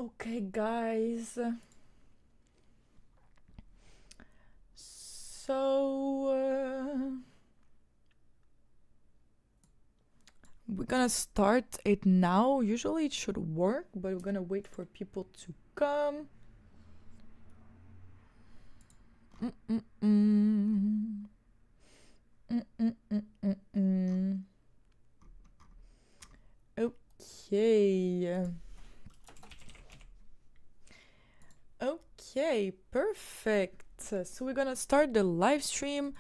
Okay, guys. So we're gonna start it now. Usually it should work, but we're gonna wait for people to come. Okay. Okay, perfect. So we're gonna start the live stream.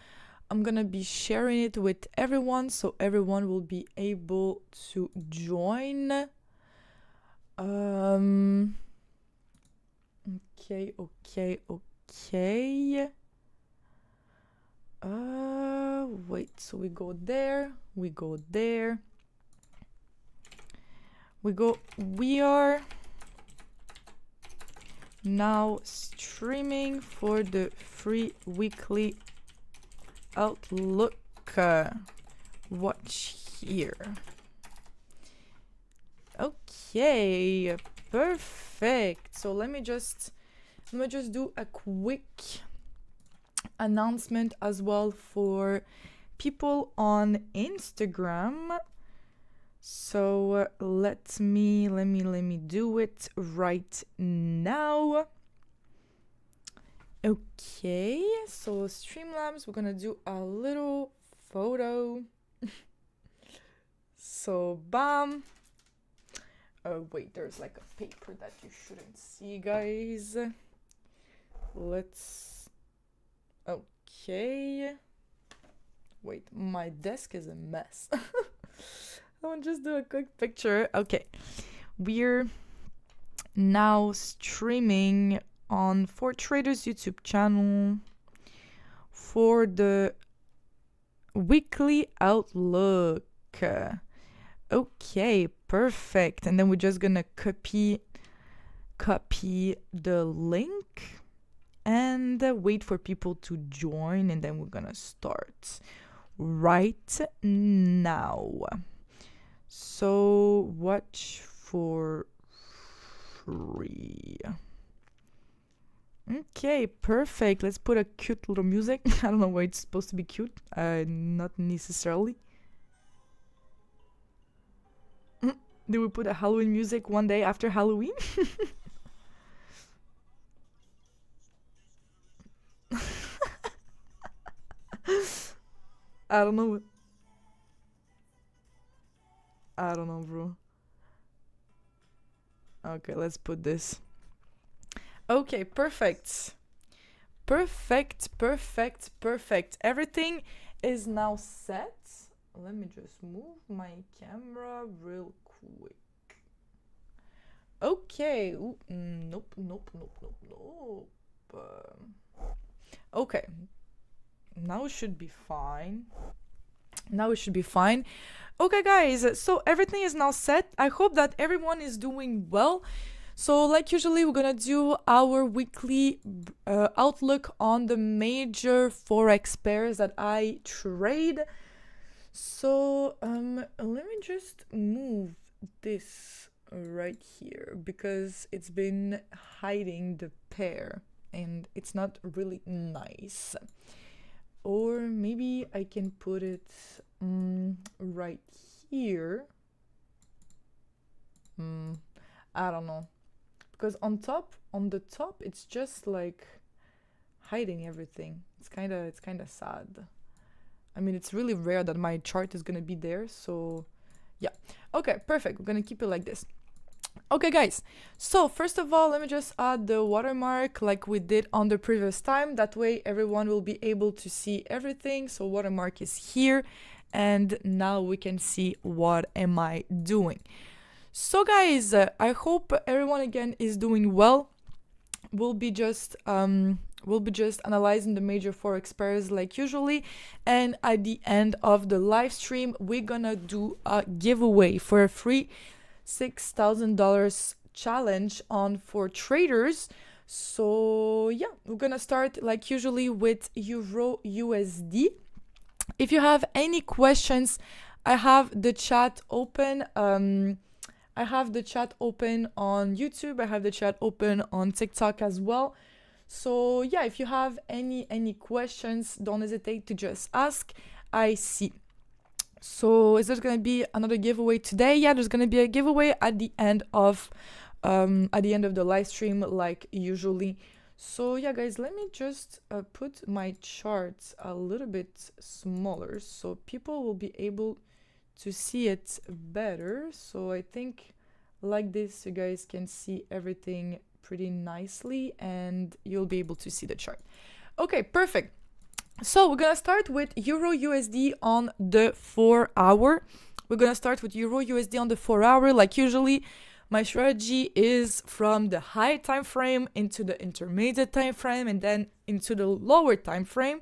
I'm gonna be sharing it with everyone so everyone will be able to join. Okay. Wait, so we go there, we are now streaming for the free weekly outlook. Watch here. Okay, perfect. So let me just do a quick announcement as well for people on Instagram. So let me do it right now. Okay, so Streamlabs, we're gonna do a little photo. So bam. Oh wait, there's like a paper that you shouldn't see, guys. Okay. Wait, my desk is a mess. I'll just do a quick picture. Okay. We're now streaming on ForTraders YouTube channel for the weekly outlook. Okay, perfect. And then we're just gonna copy the link and wait for people to join, and then we're gonna start right now. So watch for free. Okay, perfect. Let's put a cute little music. I don't know why it's supposed to be cute. Not necessarily. Did we put a Halloween music one day after Halloween? I don't know. I don't know, bro. Okay, let's put this. Okay, perfect. Perfect. Everything is now set. Let me just move my camera real quick. Okay. Ooh, nope. Okay. Now it should be fine. Okay, guys, so everything is now set. I hope that everyone is doing well. So like usually, we're gonna do our weekly outlook on the major Forex pairs that I trade. So let me just move this right here because it's been hiding the pair and it's not really nice. Or maybe I can put it right here. I don't know. Because on the top, it's just like hiding everything. It's kind of sad. I mean, it's really rare that my chart is gonna be there. So yeah. Okay, perfect. We're gonna keep it like this. Okay, guys. So first of all, let me just add the watermark like we did on the previous time. That way everyone will be able to see everything. So watermark is here. And now we can see what am I doing. So guys, I hope everyone again is doing well. We'll be just analyzing the major Forex pairs like usually. And at the end of the live stream, we're gonna do a giveaway for a free $6,000 challenge on ForTraders. So yeah, we're gonna start like usually with Euro USD. If you have any questions, I have the chat open. I have the chat open on YouTube. I have the chat open on TikTok as well. So yeah, if you have any questions, don't hesitate to just ask. I see. So is there gonna be another giveaway today? Yeah, there's gonna be a giveaway at the end of the live stream, like usually. So yeah, guys, let me just put my charts a little bit smaller so people will be able to see it better. So I think like this, you guys can see everything pretty nicely and you'll be able to see the chart. Okay, perfect. So we're gonna start with Euro USD on the 4 hour. We're gonna start with Euro USD on the 4 hour. Like usually, my strategy is from the high time frame into the intermediate time frame and then into the lower time frame.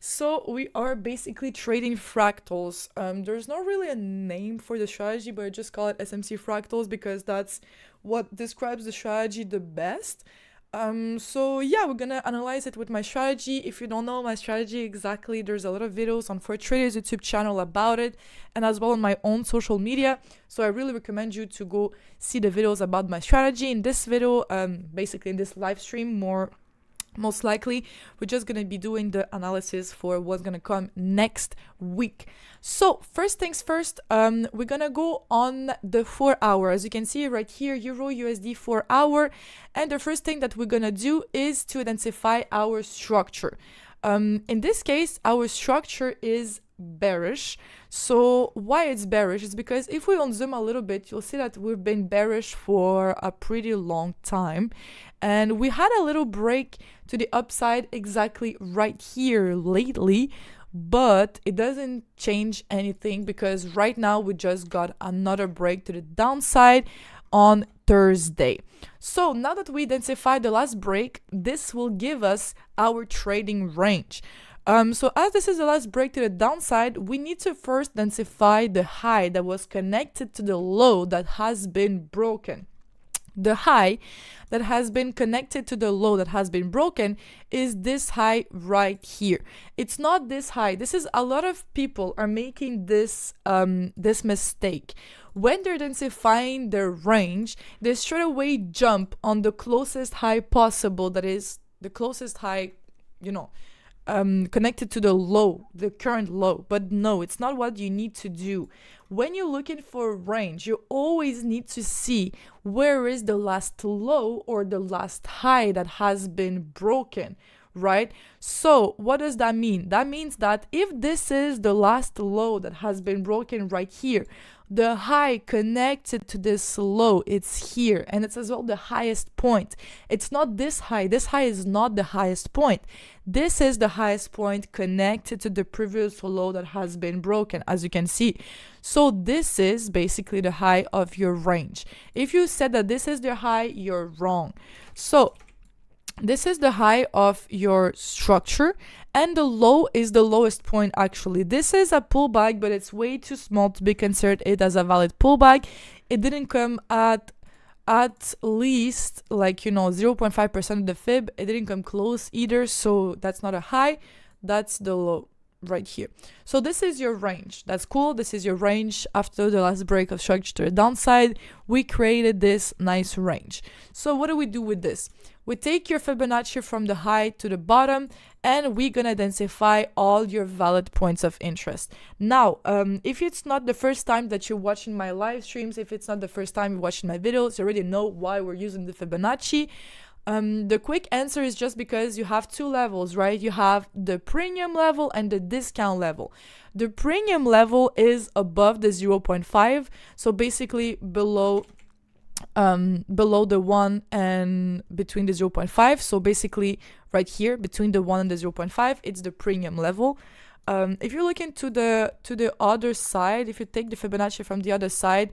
So we are basically trading fractals. There's not really a name for the strategy, but I just call it SMC fractals because that's what describes the strategy the best. So yeah, we're gonna analyze it with my strategy. If you don't know my strategy exactly, there's a lot of videos on Forex Traders YouTube channel about it, and as well on my own social media. So I really recommend you to go see the videos about my strategy. In this video, basically in this live stream, most likely we're just gonna be doing the analysis for what's gonna come next week. So first things first, we're gonna go on the 4 hour. As you can see right here, Euro USD 4 hour, and the first thing that we're gonna do is to identify our structure. In this case, our structure is bearish. So why it's bearish is because if we unzoom a little bit, you'll see that we've been bearish for a pretty long time, and we had a little break to the upside exactly right here lately, but it doesn't change anything because right now we just got another break to the downside on Thursday. So now that we identified the last break, this will give us our trading range. So as this is the last break to the downside, we need to first identify the high that was connected to the low that has been broken. The high that has been connected to the low that has been broken is this high right here. It's not this high. This is a lot of people are making this this mistake. When they're identifying their range, they straight away jump on the closest high possible, that is the closest high, connected to the low, the current low. But no, it's not what you need to do. When you're looking for range, you always need to see where is the last low or the last high that has been broken, right? So what does that mean? That means that if this is the last low that has been broken right here, the high connected to this low, it's here, and it's as well the highest point. It's not this high. This high is not the highest point. This is the highest point connected to the previous low that has been broken, as you can see. So this is basically the high of your range. If you said that this is the high, you're wrong. So this is the high of your structure, and the low is the lowest point actually. This is a pullback, but it's way too small to be considered it as a valid pullback. It didn't come at least 0.5% of the fib. It didn't come close either, so that's not a high, that's the low right here. So this is your range. That's cool. This is your range. After the last break of structure to the downside, we created this nice range. So what do we do with this? We take your Fibonacci from the high to the bottom, and we're gonna identify all your valid points of interest. Now, if it's not the first time that you're watching my live streams, if it's not the first time you're watching my videos, you already know why we're using the Fibonacci. The quick answer is just because you have two levels, right? You have the premium level and the discount level. The premium level is above the 0.5, so basically below the 1 and between the 0.5. So basically right here between the 1 and the 0.5, it's the premium level. If you're looking to the other side, if you take the Fibonacci from the other side,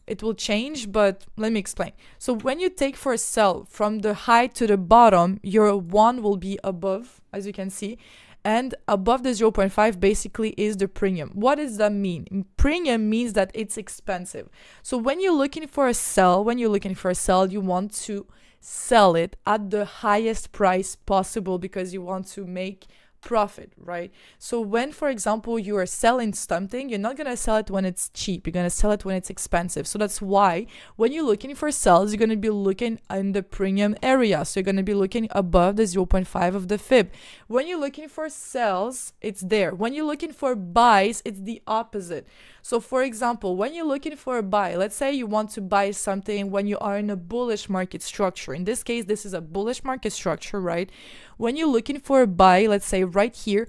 it will change, but let me explain. So when you take for a sell from the high to the bottom, your 1 will be above, as you can see, and above the 0.5 basically is the premium. What does that mean? Premium means that it's expensive. So when you're looking for a sell, you want to sell it at the highest price possible because you want to make profit, right? So when, for example, you are selling something, you're not going to sell it when it's cheap. You're going to sell it when it's expensive. So that's why when you're looking for sales, you're going to be looking in the premium area. So you're going to be looking above the 0.5 of the fib. When you're looking for sales, it's there. When you're looking for buys, it's the opposite. So for example, when you're looking for a buy, let's say you want to buy something when you are in a bullish market structure. In this case, this is a bullish market structure, right? When you're looking for a buy, let's say right here,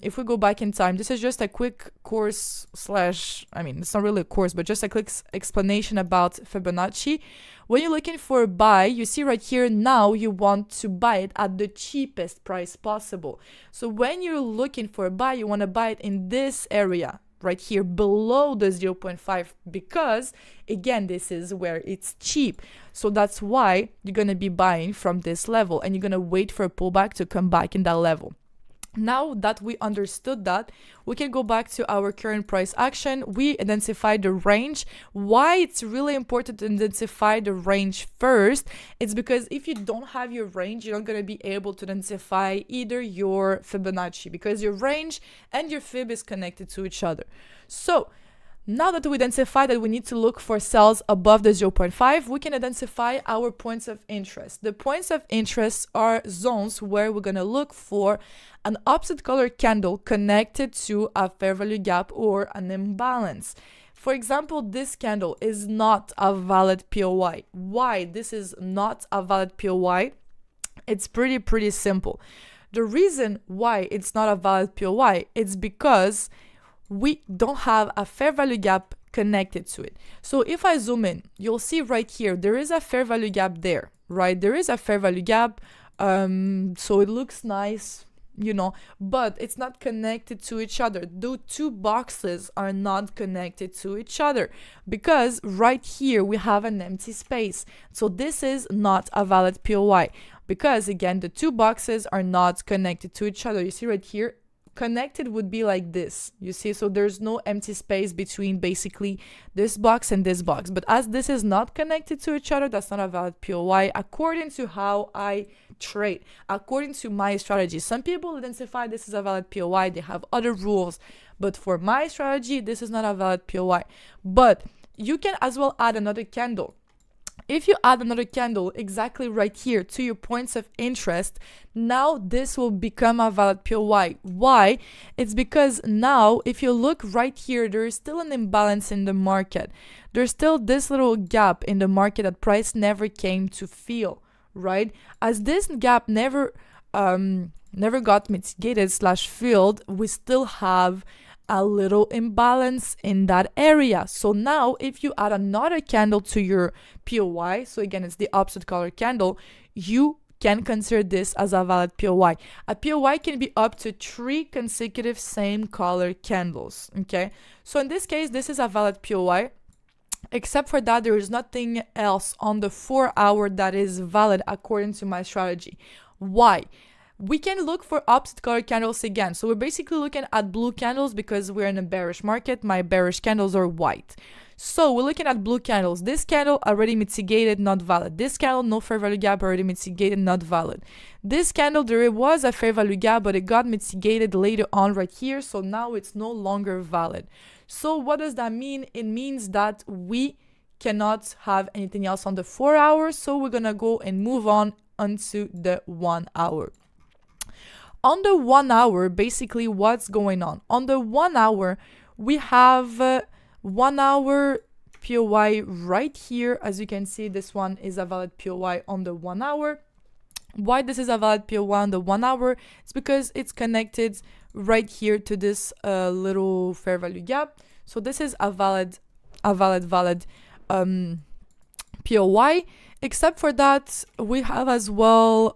if we go back in time, this is just a quick course slash, I mean, it's not really a course, but just a quick explanation about Fibonacci. When you're looking for a buy, you see right here, now you want to buy it at the cheapest price possible. So when you're looking for a buy, you want to buy it in this area right here below the 0.5, because again, this is where it's cheap. So that's why you're going to be buying from this level, and you're going to wait for a pullback to come back in that level. Now that we understood that, we can go back to our current price action. We identified the range. Why it's really important to identify the range first, it's because if you don't have your range, you're not going to be able to identify either your Fibonacci, because your range and your fib is connected to each other. So now that we identify that we need to look for sales above the 0.5, we can identify our points of interest. The points of interest are zones where we're going to look for an opposite color candle connected to a fair value gap or an imbalance. For example, this candle is not a valid POI. Why this is not a valid POI? It's pretty simple. The reason why it's not a valid POI is because we don't have a fair value gap connected to it. So if I zoom in, you'll see right here, there is a fair value gap there, right? There is a fair value gap. So it looks nice, you know, but it's not connected to each other. The two boxes are not connected to each other because right here we have an empty space. So this is not a valid POI because again, the two boxes are not connected to each other. You see right here, connected would be like this, you see, so there's no empty space between basically this box and this box. But as this is not connected to each other, that's not a valid POI according to how I trade, according to my strategy. Some people identify this as a valid POI, they have other rules, but for my strategy, this is not a valid POI. But you can as well add another candle. If you add another candle exactly right here to your points of interest, now this will become a valid POI. Why? It's because now if you look right here, there is still an imbalance in the market. There's still this little gap in the market that price never came to fill, right? As this gap never got mitigated slash filled, we still have a little imbalance in that area. So now if you add another candle to your POI, so again, it's the opposite color candle, you can consider this as a valid POI. A POI can be up to 3 consecutive same color candles, okay? So in this case, this is a valid POI. Except for that, there is nothing else on the 4-hour that is valid according to my strategy. Why? We can look for opposite color candles again. So we're basically looking at blue candles because we're in a bearish market. My bearish candles are white. So we're looking at blue candles. This candle already mitigated, not valid. This candle, no fair value gap, already mitigated, not valid. This candle, there was a fair value gap, but it got mitigated later on right here. So now it's no longer valid. So what does that mean? It means that we cannot have anything else on the 4 hours. So we're going to go and move on onto the 1 hour. On the 1 hour, basically what's going on? On the 1 hour, we have 1 hour POI right here. As you can see, this one is a valid POI on the 1 hour. Why this is a valid POI on the 1 hour? It's because it's connected right here to this little fair value gap. So this is a valid POI. Except for that, we have as well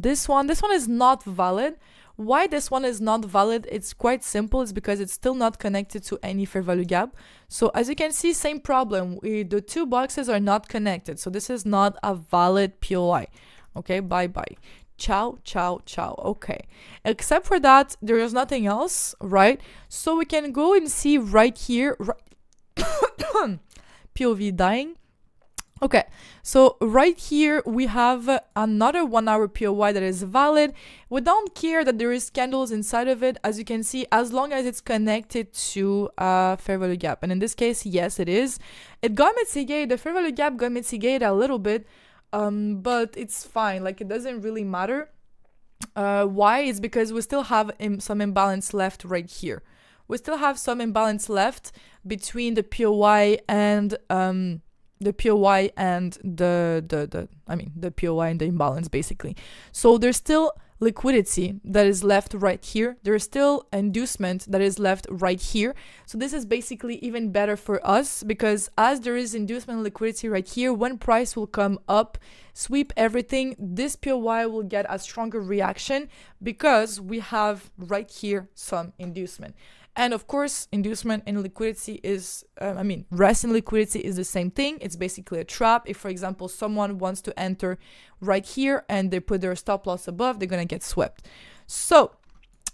this one. This one is not valid. Why this one is not valid? It's quite simple. It's because it's still not connected to any fair value gap. So as you can see, same problem. The two boxes are not connected. So this is not a valid POI. Okay, bye-bye. Ciao, ciao, ciao. Okay. Except for that, there is nothing else, right? So we can go and see right here, POV dying. Okay, so right here we have another 1 hour POY that is valid. We don't care that there is candles inside of it, as you can see, as long as it's connected to fair value gap. And in this case, yes, it is. It got mitigated, the fair value gap got mitigated a little bit, but it's fine, like it doesn't really matter. Why? It's because we still have some imbalance left right here. We still have some imbalance left between the POY and the POY and the POY and the imbalance basically. So there's still liquidity that is left right here. There's still inducement that is left right here. So this is basically even better for us, because as there is inducement and liquidity right here, when price will come up, sweep everything, this POY will get a stronger reaction because we have right here some inducement. And of course, inducement and liquidity is, rest and liquidity is the same thing. It's basically a trap. If, for example, someone wants to enter right here and they put their stop loss above, they're going to get swept. So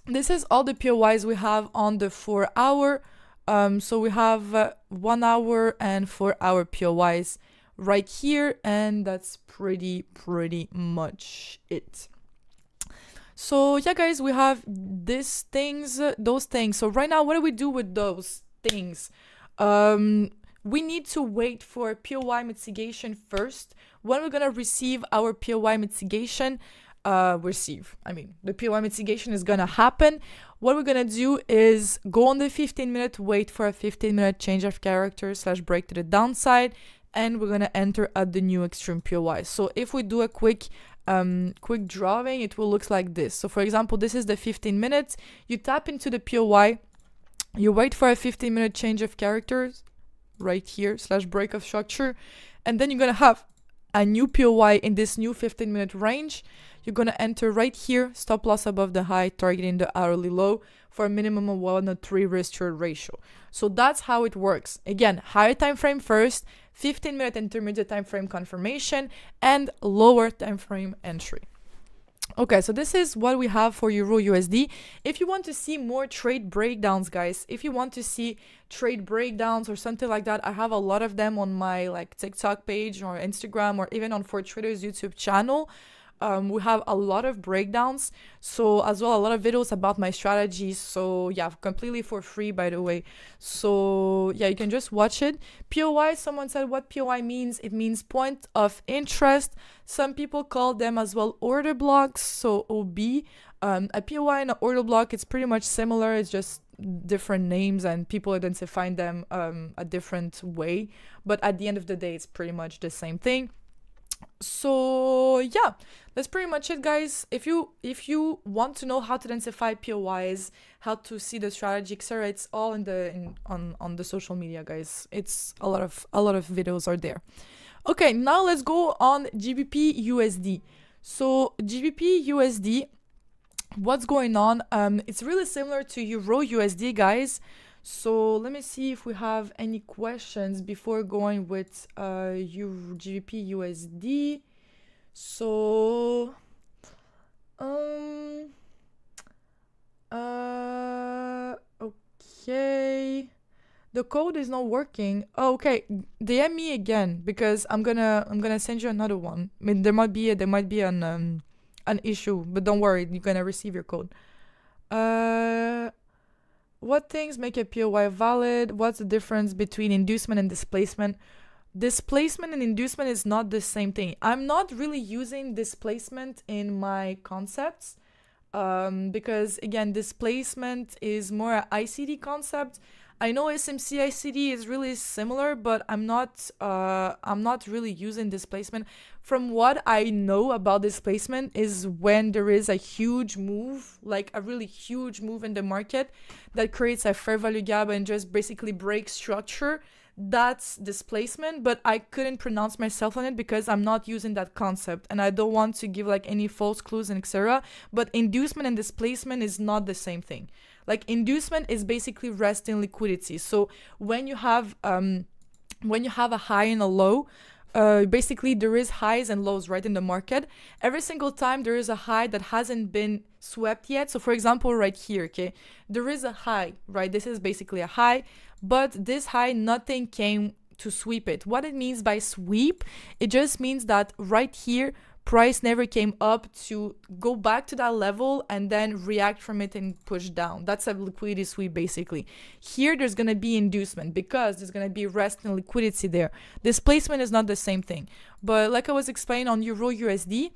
this is all the POYs we have on the 4 hour. So we have 1 hour and 4 hour POYs right here. And that's pretty much it. So yeah, guys, we have those things. So right now, what do we do with those things? We need to wait for POY mitigation first. When we're gonna receive our POY mitigation, the POY mitigation is gonna happen. What we're gonna do is go on the 15-minute, wait for a 15-minute change of character / break to the downside, and we're gonna enter at the new extreme POY. So if we do a quick drawing, it will look like this. So for example, this is the 15 minutes. You tap into the POY, you wait for a 15-minute change of characters right here / break of structure, and then you're gonna have a new POY in this new 15-minute range. You're gonna enter right here, stop loss above the high, targeting the hourly low for a minimum of 103 risk to ratio. So that's how it works. Again, higher time frame first, 15-minute intermediate time frame confirmation, and lower time frame entry. Okay, so this is what we have for Euro USD. If you want to see more trade breakdowns, guys, if you want to see trade breakdowns or something like that, I have a lot of them on my TikTok page or Instagram or even on For Traders YouTube channel. We have a lot of breakdowns, so as well a lot of videos about my strategies. So yeah, completely for free, by the way. So yeah, you can just watch it. POI, someone said what POI means. It means point of interest. Some people call them as well order blocks, so OB. A POI and an order block, it's pretty much similar. It's just different names and people identify them a different way, but at the end of the day, it's pretty much the same thing. So yeah, that's pretty much it, guys. If you want to know how to identify POIs, how to see the strategy, etc., it's all on the social media, guys. It's a lot of videos are there. Okay, now let's go on GBP USD. So GBP USD, what's going on? It's really similar to Euro USD, guys. So let me see if we have any questions before going with GBP USD. So okay, the code is not working. Oh, okay, DM me again because I'm gonna send you another one. I mean, there might be an issue, but don't worry, you're gonna receive your code. What things make a POI valid? What's the difference between inducement and displacement? Displacement and inducement is not the same thing. I'm not really using displacement in my concepts because, again, displacement is more an ICD concept. I know SMC ICD is really similar, but I'm not really using displacement. From what I know about displacement is when there is a huge move, like a really huge move in the market that creates a fair value gap and just basically breaks structure. That's displacement, but I couldn't pronounce myself on it because I'm not using that concept and I don't want to give any false clues and etc. But inducement and displacement is not the same thing. Like inducement is basically resting liquidity. So when you have a high and a low, basically there is highs and lows right in the market. Every single time there is a high that hasn't been swept yet. So for example, right here, okay, there is a high, right? This is basically a high, but this high, nothing came sweep it. What it means by sweep, it just means that right here, price never came up to go back to that level and then react from it and push down. That's a liquidity sweep basically. Here there's going to be inducement because there's going to be rest and liquidity there. Displacement is not the same thing. But like I was explaining on Euro USD,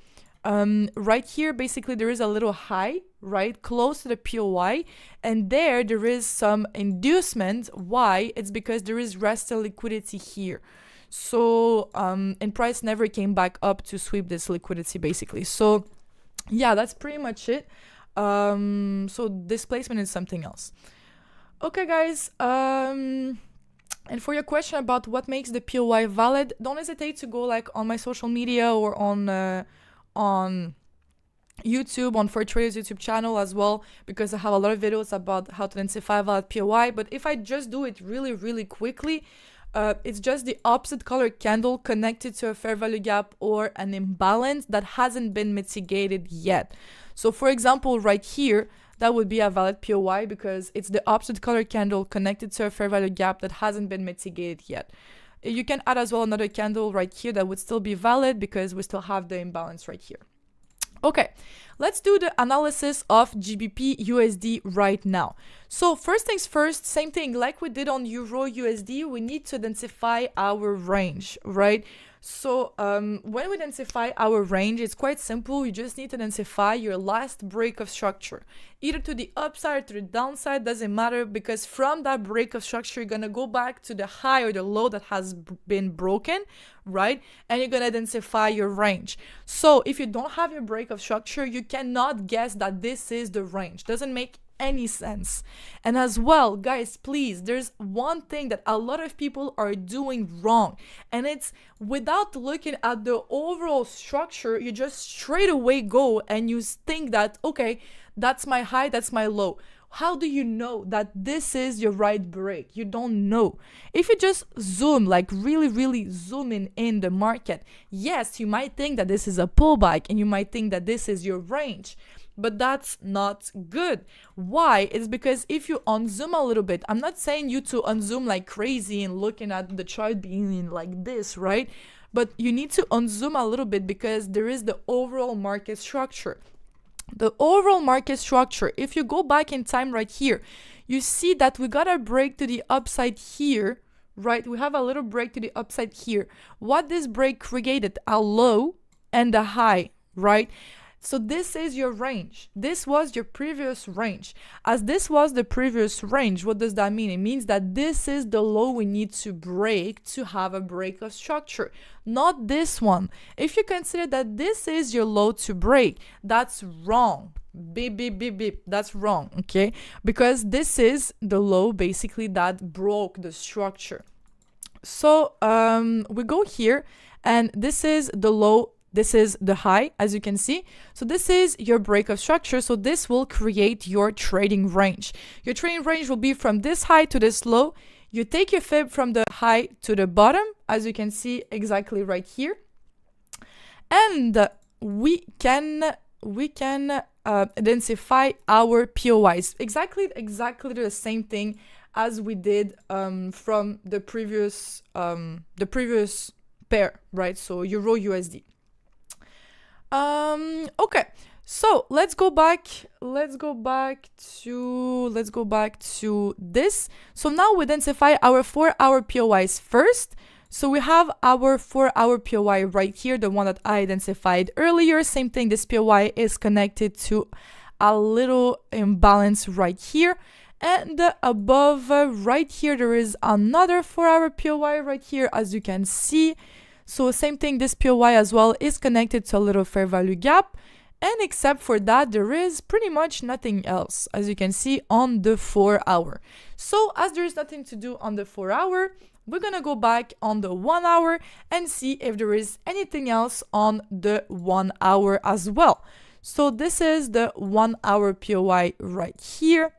right here basically there is a little high, right, close to the POI, and there is some inducement. Why? It's because there is rest and liquidity here. So and price never came back up to sweep this liquidity basically. So yeah, that's pretty much it. So displacement is something else. Okay guys, and for your question about what makes the POI valid, don't hesitate to go like on my social media or on YouTube, on For Traders YouTube channel as well, because I have a lot of videos about how to identify valid POI. But if I just do it really quickly, it's just the opposite color candle connected to a fair value gap or an imbalance that hasn't been mitigated yet. So for example, right here, that would be a valid POI because it's the opposite color candle connected to a fair value gap that hasn't been mitigated yet. You can add as well another candle right here that would still be valid because we still have the imbalance right here. Okay, let's do the analysis of GBP USD right now. So first things first, same thing like we did on Euro USD, we need to identify our range, right? So when we identify our range, it's quite simple. You just need to identify your last break of structure, either to the upside or to the downside, doesn't matter, because from that break of structure, you're going to go back to the high or the low that has been broken, right? And you're going to identify your range. So if you don't have your break of structure, you cannot guess that this is the range. Doesn't make any sense. And as well, guys, please, there's one thing that a lot of people are doing wrong, and it's without looking at the overall structure, you just straight away go and you think that, okay, that's my high, that's my low. How do you know that this is your right break? You don't know. If you just zoom, like really zooming in the market, yes, you might think that this is a pullback and you might think that this is your range. But that's not good. Why? It's because if you unzoom a little bit, I'm not saying you to unzoom like crazy and looking at the chart being like this, right? But you need to unzoom a little bit because there is the overall market structure. The overall market structure, if you go back in time right here, you see that we got a break to the upside here, right? We have a little break to the upside here. What this break created? A low and a high, right? So this is your range. This was your previous range. As this was the previous range, what does that mean? It means that this is the low we need to break to have a break of structure, not this one. If you consider that this is your low to break, that's wrong. Beep, beep, beep, beep. That's wrong, okay? Because this is the low basically that broke the structure. So we go here and this is the low. This is the high, as you can see. So this is your break of structure. So this will create your trading range. Your trading range will be from this high to this low. You take your fib from the high to the bottom, as you can see exactly right here. And we can identify our POIs. Exactly the same thing as we did from the previous pair, right? So Euro USD. Okay, so let's go back to this. So now we identify our 4-hour POIs first. So we have our 4-hour POI right here, the one that I identified earlier. Same thing, this POI is connected to a little imbalance right here. And above right here, there is another 4-hour POI right here, as you can see. So same thing, this POI as well is connected to a little fair value gap. And except for that, there is pretty much nothing else, as you can see on the 4-hour. So as there is nothing to do on the 4-hour, we're going to go back on the 1-hour and see if there is anything else on the 1-hour as well. So this is the 1-hour POI right here.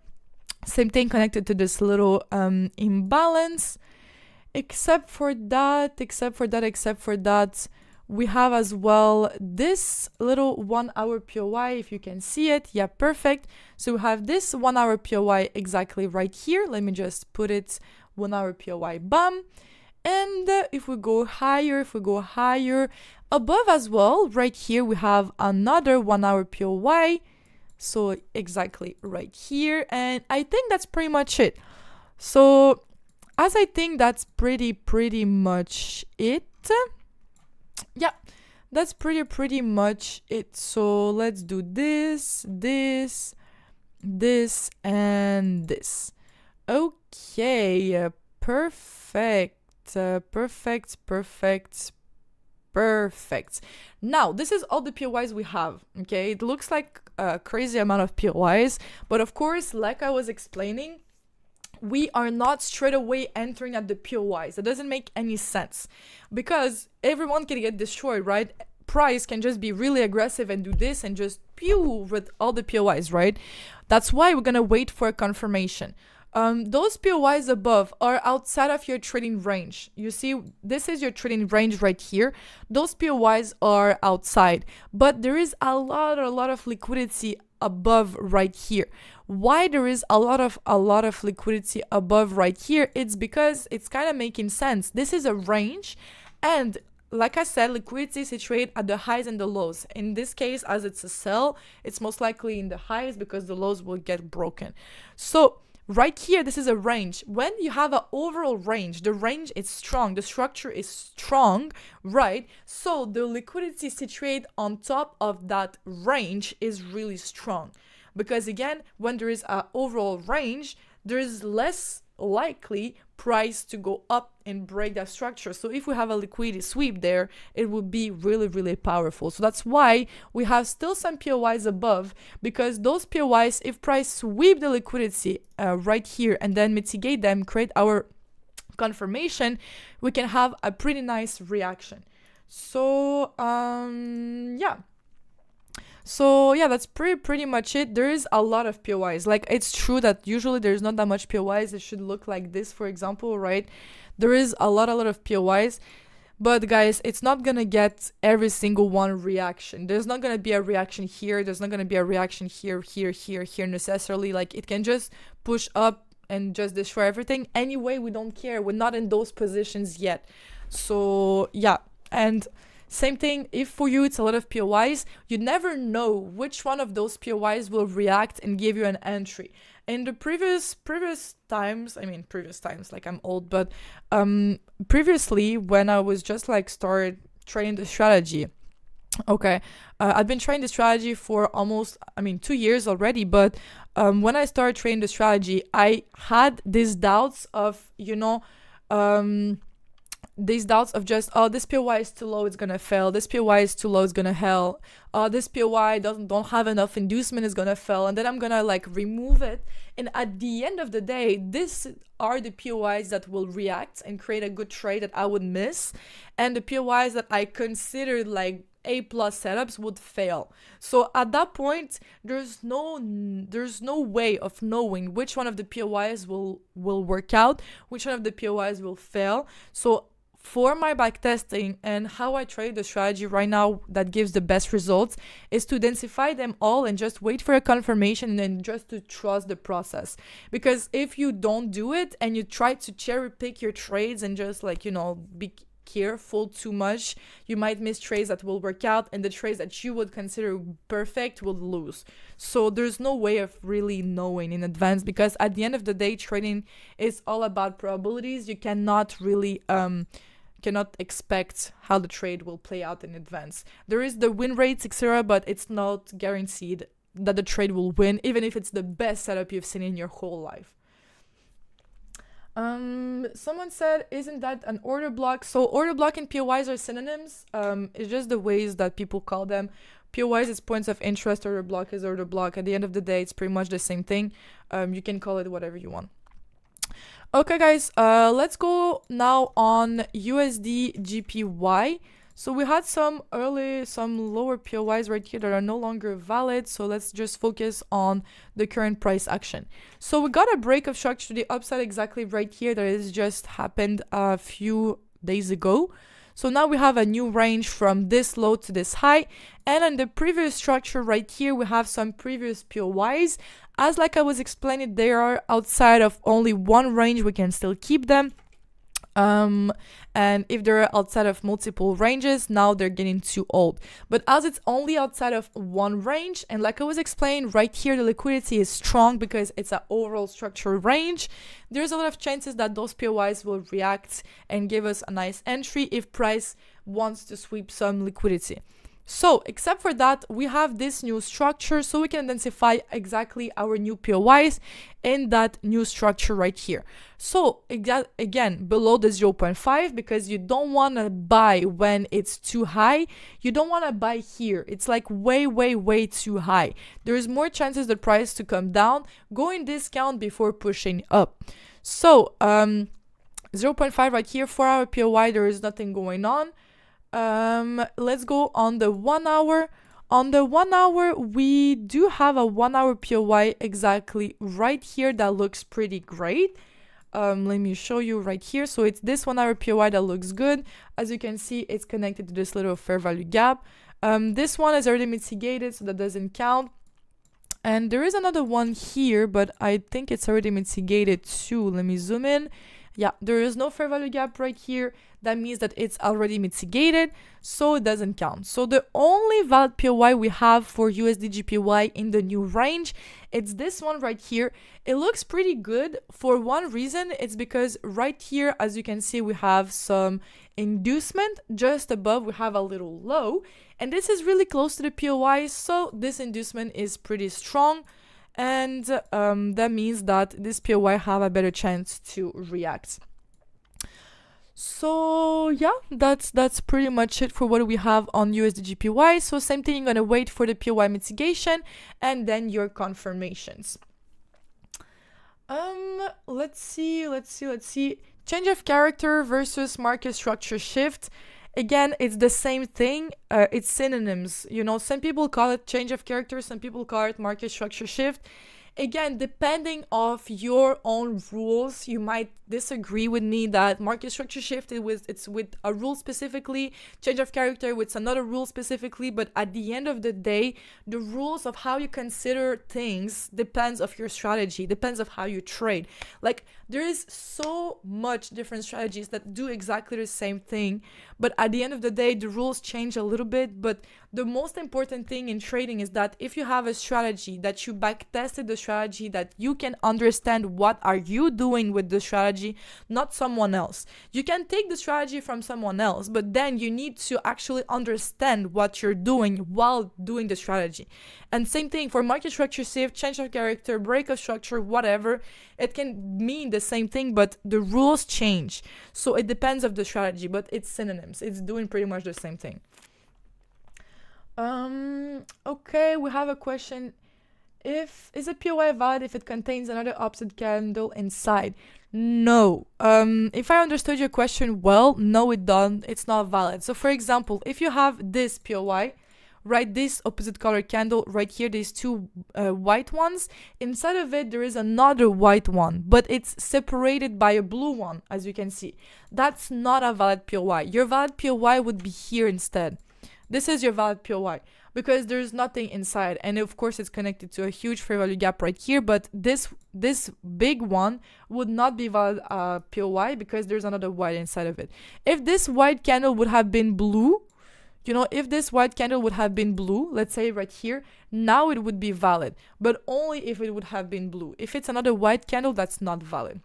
Same thing connected to this little imbalance. Except for that, we have as well this little 1-hour POI, if you can see it. Yeah, perfect. So we have this 1-hour POI exactly right here. Let me just put it 1-hour POI, bam. And if we go higher, above as well, right here we have another 1 hour POY. So exactly right here. And I think that's pretty much it. So as I think that's pretty much it. Yeah, that's pretty much it. So let's do this, and this. Okay, perfect. Perfect. Now, this is all the POYs we have, okay? It looks like a crazy amount of POYs, but of course, like I was explaining, we are not straight away entering at the POYs. That doesn't make any sense because everyone can get destroyed, right? Price can just be really aggressive and do this and just pew with all the POYs, right? That's why we're gonna wait for a confirmation. Those POYs above are outside of your trading range. You see, this is your trading range right here. Those POYs are outside, but there is a lot of liquidity above right here. Why there is a lot of liquidity above right here? It's because it's kind of making sense. This is a range, and like I said, liquidity is situated at the highs and the lows. In this case, as it's a sell, it's most likely in the highs because the lows will get broken. So right here, this is a range. When you have an overall range, the range is strong, the structure is strong, right? So the liquidity situated on top of that range is really strong. Because again, when there is an overall range, there is less likely price to go up and break that structure. So if we have a liquidity sweep there, it would be really powerful. So that's why we have still some POYs above, because those POYs, if price sweep the liquidity right here and then mitigate them, create our confirmation, we can have a pretty nice reaction. So yeah. So yeah, that's pretty much it. There is a lot of POYs. Like, it's true that usually there's not that much POYs. It should look like this, for example, right? There is a lot of POYs. But guys, it's not gonna get every single one reaction. There's not gonna be a reaction here. There's not gonna be a reaction here necessarily. Like, it can just push up and just destroy everything. Anyway, we don't care. We're not in those positions yet. So yeah, and same thing, if for you it's a lot of POYs, you never know which one of those POYs will react and give you an entry. In the previous times, like I'm old, but previously when I was just like started trading the strategy, okay, I've been trading the strategy for almost 2 years already, but when I started trading the strategy, I had these doubts of just, oh, this POY is too low, it's gonna fail. This POY is too low, it's gonna hell. This POY don't have enough inducement, it's gonna fail. And then I'm gonna like remove it. And at the end of the day, these are the POYs that will react and create a good trade that I would miss. And the POYs that I considered like A+ setups would fail. So at that point, there's no way of knowing which one of the POYs will work out, which one of the POYs will fail. So for my backtesting and how I trade the strategy right now that gives the best results is to densify them all and just wait for a confirmation and just to trust the process. Because if you don't do it and you try to cherry pick your trades and just like, be careful too much, you might miss trades that will work out, and the trades that you would consider perfect will lose. So there's no way of really knowing in advance, because at the end of the day, trading is all about probabilities. You cannot really cannot expect how the trade will play out in advance. There is the win rates, etc., but it's not guaranteed that the trade will win, even if it's the best setup you've seen in your whole life. Someone said, isn't that an order block? So order block and POYs are synonyms. It's just the ways that people call them. POYs is points of interest, order block is order block. At the end of the day, it's pretty much the same thing. You can call it whatever you want. Okay, guys, let's go now on USD GPY. So we had some lower POYs right here that are no longer valid. So let's just focus on the current price action. So we got a break of structure to the upside exactly right here. That has just happened a few days ago. So now we have a new range from this low to this high. And on the previous structure right here, we have some previous POYs. As like I was explaining, they are outside of only one range. We can still keep them. And if they're outside of multiple ranges, now they're getting too old. But as it's only outside of one range, and like I was explaining right here, the liquidity is strong because it's an overall structured range, there's a lot of chances that those POIs will react and give us a nice entry if price wants to sweep some liquidity. So except for that, we have this new structure, so we can identify exactly our new POIs in that new structure right here. So again, below the 0.5, because you don't want to buy when it's too high. You don't want to buy here. It's like way too high. There's more chances the price to come down, go in discount before pushing up. So 0.5 right here, 4 hour POI, there is nothing going on. Let's go on the 1 hour. On the 1 hour, we do have a 1 hour POI exactly right here that looks pretty great. Let me show you right here. So it's this 1 hour POI that looks good. As you can see, it's connected to this little fair value gap. This one is already mitigated, so that doesn't count. And there is another one here, but I think it's already mitigated too. Let me zoom in. Yeah, there is no fair value gap right here. That means that it's already mitigated, so it doesn't count. So the only valid POI we have for USDGPY in the new range, it's this one right here. It looks pretty good for one reason. It's because right here, as you can see, we have some inducement. Just above, we have a little low. And this is really close to the POI, so this inducement is pretty strong. And that means that this POI have a better chance to react. So yeah, that's pretty much it for what we have on USDGPY. So same thing, you're gonna wait for the POI mitigation and then your confirmations. Let's see. Change of character versus market structure shift. Again, it's the same thing. It's synonyms. You know, some people call it change of character, some people call it market structure shift. Again, depending of your own rules, you might disagree with me that market structure shift it's with a rule specifically, change of character with another rule specifically, but at the end of the day, the rules of how you consider things depends of your strategy, depends of how you trade. Like, there is so much different strategies that do exactly the same thing, but at the end of the day, the rules change a little bit. But the most important thing in trading is that if you have a strategy, that you back tested the strategy, that you can understand what are you doing with the strategy, not someone else. You can take the strategy from someone else, but then you need to actually understand what you're doing while doing the strategy. And same thing for market structure shift, change of character, break of structure, whatever. It can mean the same thing, but the rules change. So it depends of the strategy, but it's synonyms. It's doing pretty much the same thing. Okay, we have a question. Is a POI valid if it contains another opposite candle inside? No. If I understood your question well, no, it doesn't. It's not valid. So for example, if you have this POI, right, this opposite color candle right here, these two white ones, inside of it there is another white one, but it's separated by a blue one, as you can see. That's not a valid POI. Your valid POI would be here instead. This is your valid POI because there's nothing inside, and of course it's connected to a huge fair value gap right here, but this big one would not be valid POI because there's another white inside of it. If this white candle would have been blue, you know, if this white candle would have been blue, let's say right here, now it would be valid, but only if it would have been blue. If it's another white candle, that's not valid.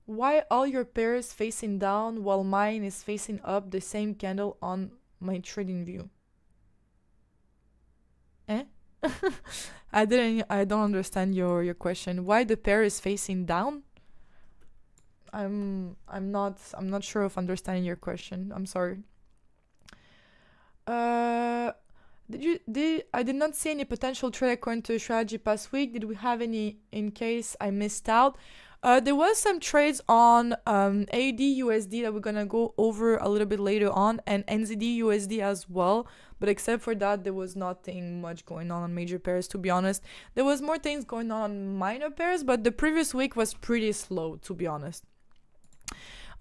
Why all your pairs facing down while mine is facing up, the same candle on my trading view? I don't understand your question. Why the pair is facing down? I'm not sure of understanding your question. I'm sorry. I did not see any potential trade according to strategy past week. Did we have any in case I missed out? There was some trades on AUD USD that we're gonna go over a little bit later on, and NZD USD as well. But except for that, there was nothing much going on major pairs, to be honest. There was more things going on minor pairs, but the previous week was pretty slow, to be honest.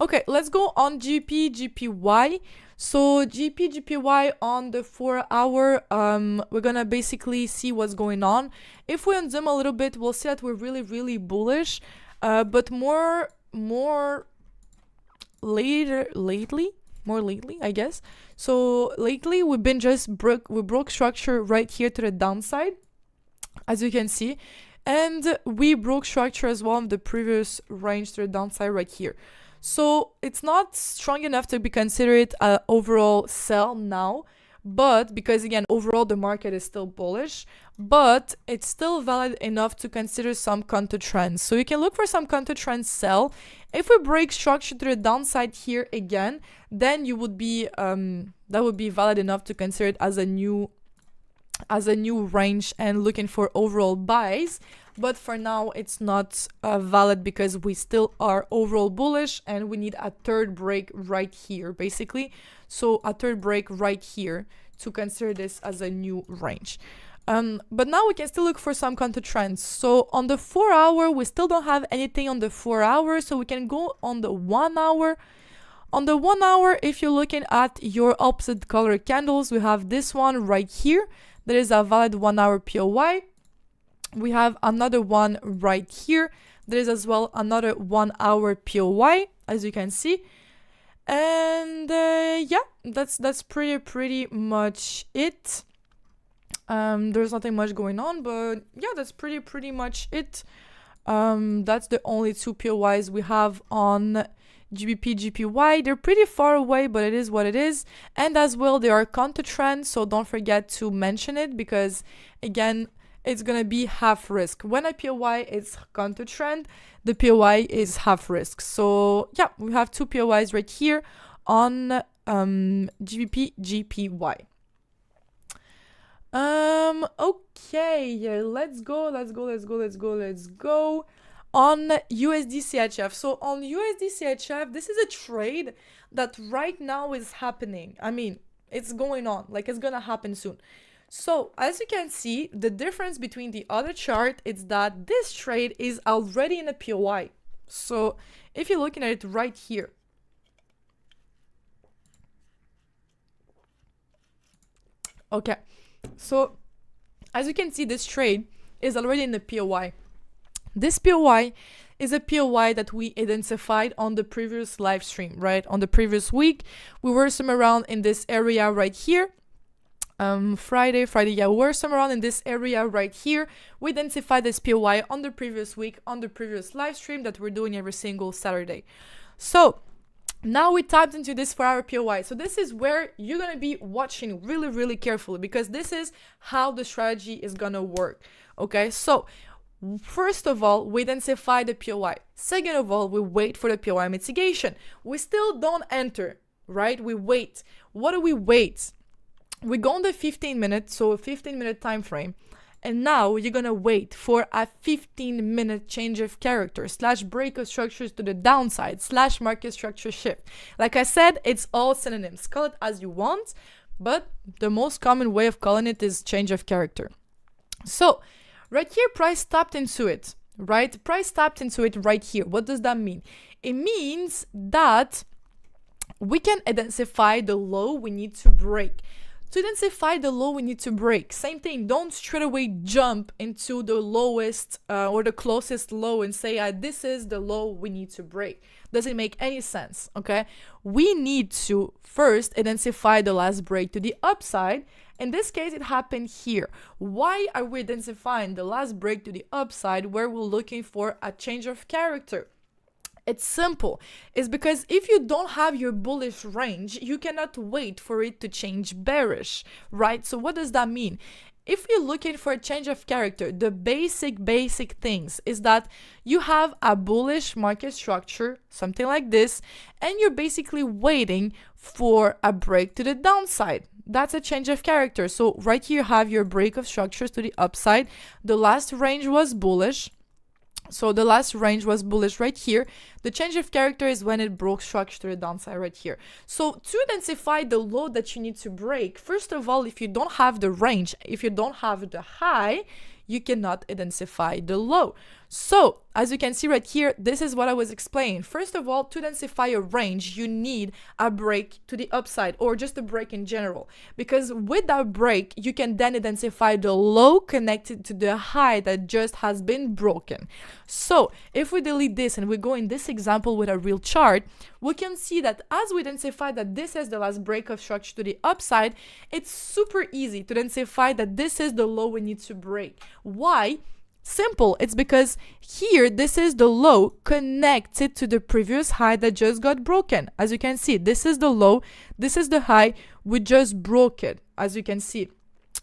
Okay, let's go on GPY. So GPY on the 4-hour, we're gonna basically see what's going on. If we unzoom a little bit, we'll see that we're really bullish, but more lately, I guess. So lately we've been we broke structure right here to the downside, as you can see, and we broke structure as well in the previous range to the downside right here. So it's not strong enough to be considered an overall sell now, but because again, overall the market is still bullish, but it's still valid enough to consider some counter trends. So you can look for some counter trend sell. If we break structure to the downside here again, then you would be that would be valid enough to consider it as a new range and looking for overall buys. But for now it's not valid because we still are overall bullish and we need a third break right here basically. So a third break right here to consider this as a new range. But now we can still look for some counter trends. So on the 4-hour, we still don't have anything on the 4-hour, so we can go on the 1-hour. On the 1-hour, if you're looking at your opposite color candles, we have this one right here. There is a valid 1-hour POY. We have another one right here. There is as well another 1-hour POY, as you can see. And yeah, that's pretty much it. There's nothing much going on, but yeah, that's pretty much it. That's the only two POYs we have on GPY. They're pretty far away, but it is what it is. And as well, they are counter trends, so don't forget to mention it because again, it's gonna be half risk. When a POY is counter trend, the POY is half risk. So yeah, we have two POYs right here on GPY. Okay, let's go on USD CHF. So on USD CHF, this is a trade that right now is happening. I mean, it's going on, like it's gonna happen soon. So as you can see, the difference between the other chart is that this trade is already in a POI. So if you're looking at it right here, okay, so as you can see, this trade is already in the POI. This POI is a POI that we identified on the previous live stream, right? On the previous week, we were somewhere around in this area right here. Friday, yeah, we were somewhere around in this area right here. We identified this POI on the previous week, on the previous live stream that we're doing every single Saturday. So now we tapped into this 4-hour POI. So this is where you're going to be watching really carefully because this is how the strategy is going to work. Okay, so first of all, we identify the POI. Second of all, we wait for the POI mitigation. We still don't enter, right? We wait. What do we wait? We go on the 15 minutes, so a 15-minute time frame. And now you're going to wait for a 15-minute change of character / break of structures to the downside / market structure shift. Like I said, it's all synonyms. Call it as you want, but the most common way of calling it is change of character. So right here, price tapped into it, right? Price tapped into it right here. What does that mean? It means that we can identify the low we need to break. To identify the low we need to break, same thing, don't straight away jump into the lowest or the closest low and say, this is the low we need to break. Doesn't make any sense, okay? We need to first identify the last break to the upside. In this case, it happened here. Why are we identifying the last break to the upside where we're looking for a change of character? It's simple. It's because if you don't have your bullish range, you cannot wait for it to change bearish, right? So what does that mean? If you're looking for a change of character, the basic things is that you have a bullish market structure, something like this, and you're basically waiting for a break to the downside. That's a change of character. So right here you have your break of structures to the upside. The last range was bullish. So the last range was bullish right here. The change of character is when it broke structure to the downside right here. So to identify the low that you need to break, first of all, if you don't have the range, if you don't have the high, you cannot identify the low. So as you can see right here, this is what I was explaining. First of all, to densify a range, you need a break to the upside, or just a break in general, because with that break, you can then identify the low connected to the high that just has been broken. So if we delete this and we go in this example with a real chart, we can see that as we identify that this is the last break of structure to the upside, it's super easy to identify that this is the low we need to break. Why? Simple. It's because here, this is the low connected to the previous high that just got broken. As you can see, this is the low, this is the high, we just broke it, as you can see.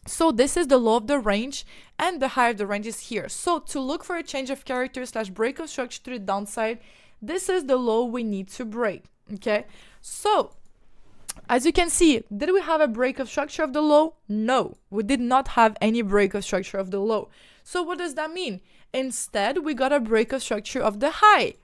So this is the low of the range, and the high of the range is here. So to look for a change of character / break of structure to the downside, this is the low we need to break, okay? So as you can see, did we have a break of structure of the low? No, we did not have any break of structure of the low. So what does that mean? Instead, we got a break of structure of the high,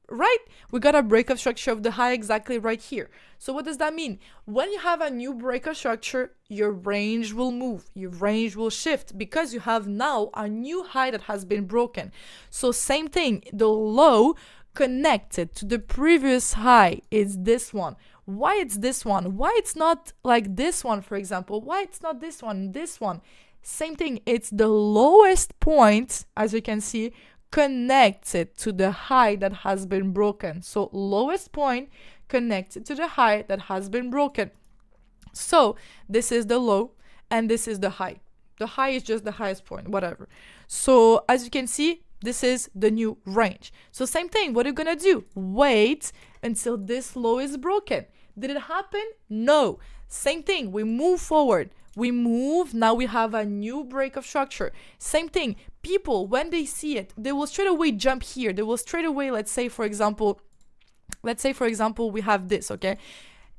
right? We got a break of structure of the high exactly right here. So what does that mean? When you have a new break of structure, your range will move, your range will shift, because you have now a new high that has been broken. So same thing, the low connected to the previous high is this one. Why it's this one? Why it's not like this one, for example? Why it's not this one, this one? Same thing, it's the lowest point, as you can see, connected to the high that has been broken. So lowest point connected to the high that has been broken. So this is the low and this is the high. The high is just the highest point, whatever. So as you can see, this is the new range. So same thing, what are you gonna do? Wait until this low is broken. Did it happen? No. Same thing, we move forward. We move, now we have a new break of structure. Same thing, people, when they see it, they will straight away jump here. They will straight away, let's say for example, we have this, okay?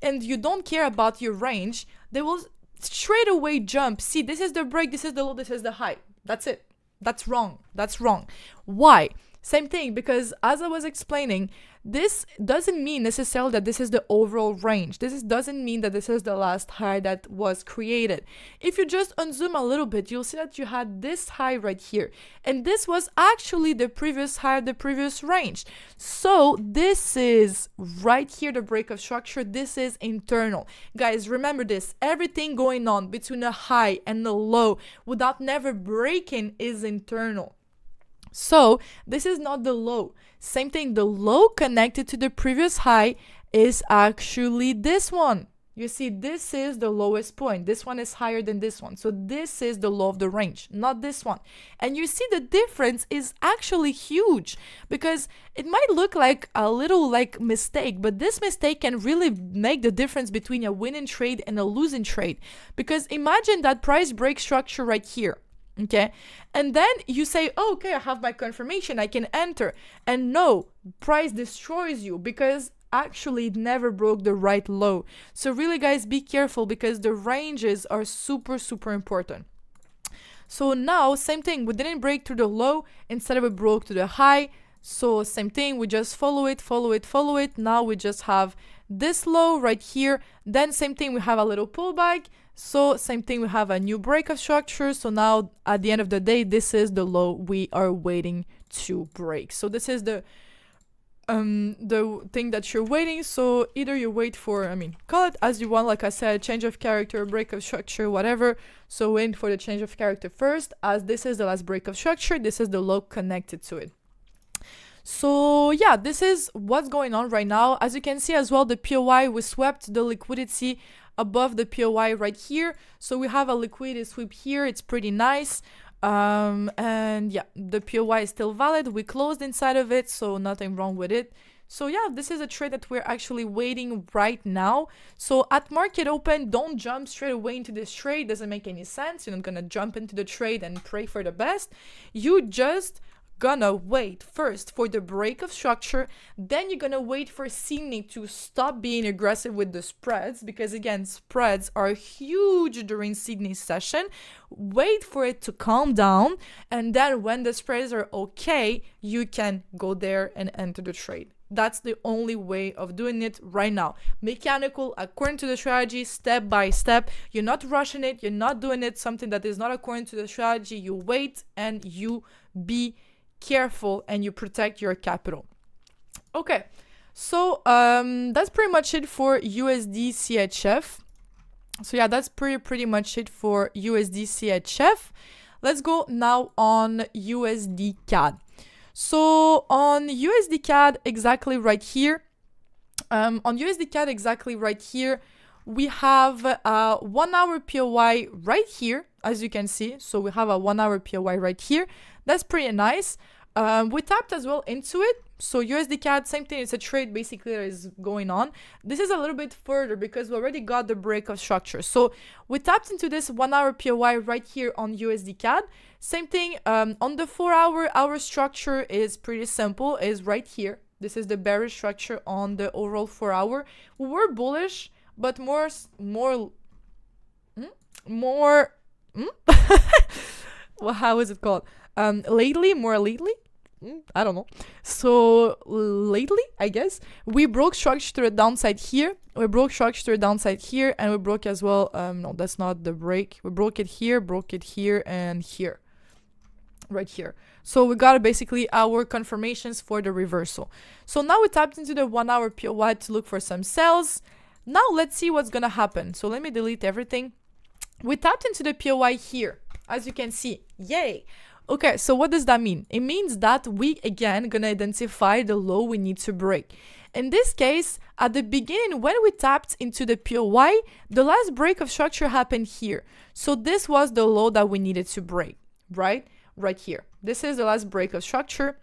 And you don't care about your range, they will straight away jump. See, this is the break, this is the low, this is the high. That's it. That's wrong. That's wrong. Why? Same thing, because as I was explaining, this doesn't mean necessarily that this is the overall range. This doesn't mean that this is the last high that was created. If you just unzoom a little bit, you'll see that you had this high right here. And this was actually the previous high of the previous range. So this is right here, the break of structure. This is internal. Guys, remember this. Everything going on between a high and a low without never breaking is internal. So this is not the low. Same thing, the low connected to the previous high is actually this one. You see, this is the lowest point. This one is higher than this one. So this is the low of the range, not this one. And you see the difference is actually huge, because it might look like a little like mistake, but this mistake can really make the difference between a winning trade and a losing trade. Because imagine that price break structure right here. Okay, and then you say, oh, okay, I have my confirmation, I can enter. And no, price destroys you, because actually it never broke the right low. So really, guys, be careful, because the ranges are super, super important. So now, same thing, we didn't break through the low, instead we broke to the high. So same thing, we just follow it, follow it, follow it. Now we just have this low right here. Then same thing, we have a little pullback. So same thing, we have a new break of structure. So now at the end of the day, this is the low we are waiting to break. So this is the thing that you're waiting. So either you wait for, call it as you want, like I said, change of character, break of structure, whatever. So wait for the change of character first, as this is the last break of structure. This is the low connected to it. So yeah, this is what's going on right now. As you can see as well, the POI, we swept the liquidity above the POI right here. So we have a liquidity sweep here. It's pretty nice. And yeah, the POI is still valid. We closed inside of it, so nothing wrong with it. So yeah, this is a trade that we're actually waiting right now. So at market open, don't jump straight away into this trade. Doesn't make any sense. You're not gonna jump into the trade and pray for the best. You just gonna wait first for the break of structure, then you're gonna wait for Sydney to stop being aggressive with the spreads, because again, spreads are huge during Sydney's session. Wait for it to calm down, and then when the spreads are okay, you can go there and enter the trade. That's the only way of doing it right now. Mechanical, according to the strategy, step by step. You're not rushing it. You're not doing it something that is not according to the strategy. You wait and you be careful and you protect your capital. Okay, so that's pretty much it for USD CHF. So yeah, that's pretty much it for USD CHF. Let's go now on USD CAD. So on USD CAD, exactly right here, we have a 1 hour POI right here, as you can see. So we have a 1 hour POI right here. That's pretty nice. We tapped as well into it. So USD CAD, same thing. It's a trade basically that is going on. This is a little bit further because we already got the break of structure. So we tapped into this 1 hour POI right here on USD CAD. Same thing on the 4 hour. Our structure is pretty simple. Is right here. This is the bearish structure on the overall 4 hour. We were bullish, but more. Well, how is it called? More lately. I don't know. So lately, I guess, we broke structure to the downside here. We broke structure to the downside here, and we broke as well. No, that's not the break. We broke it here, and here. Right here. So we got basically our confirmations for the reversal. So now we tapped into the 1 hour POI to look for some sells. Now let's see what's gonna happen. So let me delete everything. We tapped into the POI here, as you can see. Yay! Okay, so what does that mean? It means that we again gonna identify the low we need to break. In this case, at the beginning, when we tapped into the POI, the last break of structure happened here. So this was the low that we needed to break, right? Right here. This is the last break of structure.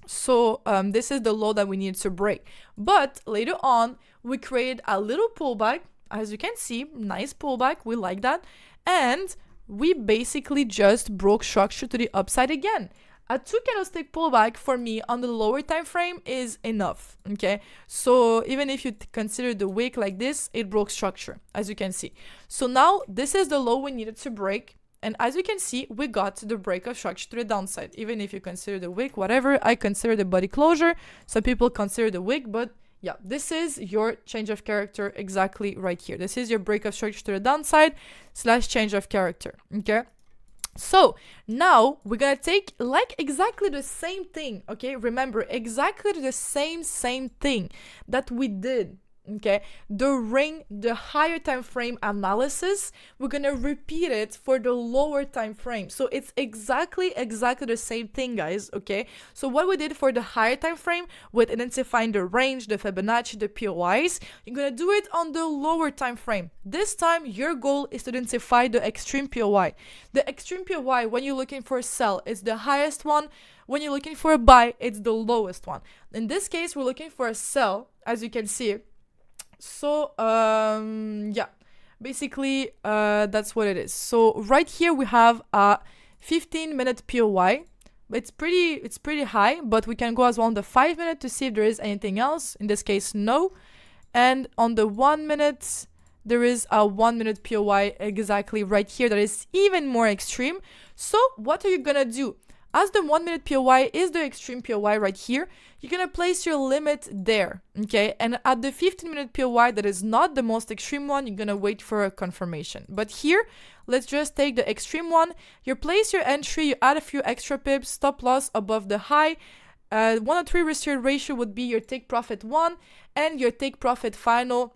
So this is the low that we needed to break. But later on, we created a little pullback. As you can see, nice pullback. We like that. And we basically just broke structure to the upside again. A 2 candlestick pullback for me on the lower time frame is enough. Okay, so even if you consider the wick like this, it broke structure, as you can see. So now this is the low we needed to break. And as you can see, we got the break of structure to the downside. Even if you consider the wick, whatever, I consider the body closure. Some people consider the wick, but yeah, this is your change of character exactly right here. This is your break of structure to the downside / change of character, okay? So now we're gonna take like exactly the same thing, okay? Remember, exactly the same thing that we did, okay? The higher time frame analysis, we're gonna repeat it for the lower time frame. So it's exactly the same thing, guys, okay? So what we did for the higher time frame with identifying the range, the Fibonacci, the POIs, you're gonna do it on the lower time frame. This time your goal is to identify the extreme POI. The extreme POI, when you're looking for a sell, is the highest one. When you're looking for a buy, it's the lowest one. In this case, we're looking for a sell, as you can see. So yeah, basically that's what it is. So right here we have a 15-minute POI. It's pretty high, but we can go as well on the 5-minute to see if there is anything else. In this case, no. And on the 1 minute, there is a 1-minute POI exactly right here that is even more extreme. So what are you gonna do? As the 1-minute POI is the extreme POI right here, you're going to place your limit there, okay? And at the 15-minute POI, that is not the most extreme one, you're going to wait for a confirmation. But here, let's just take the extreme one. You place your entry, you add a few extra pips, stop loss above the high. 103 risk reward ratio would be your take profit 1, and your take profit final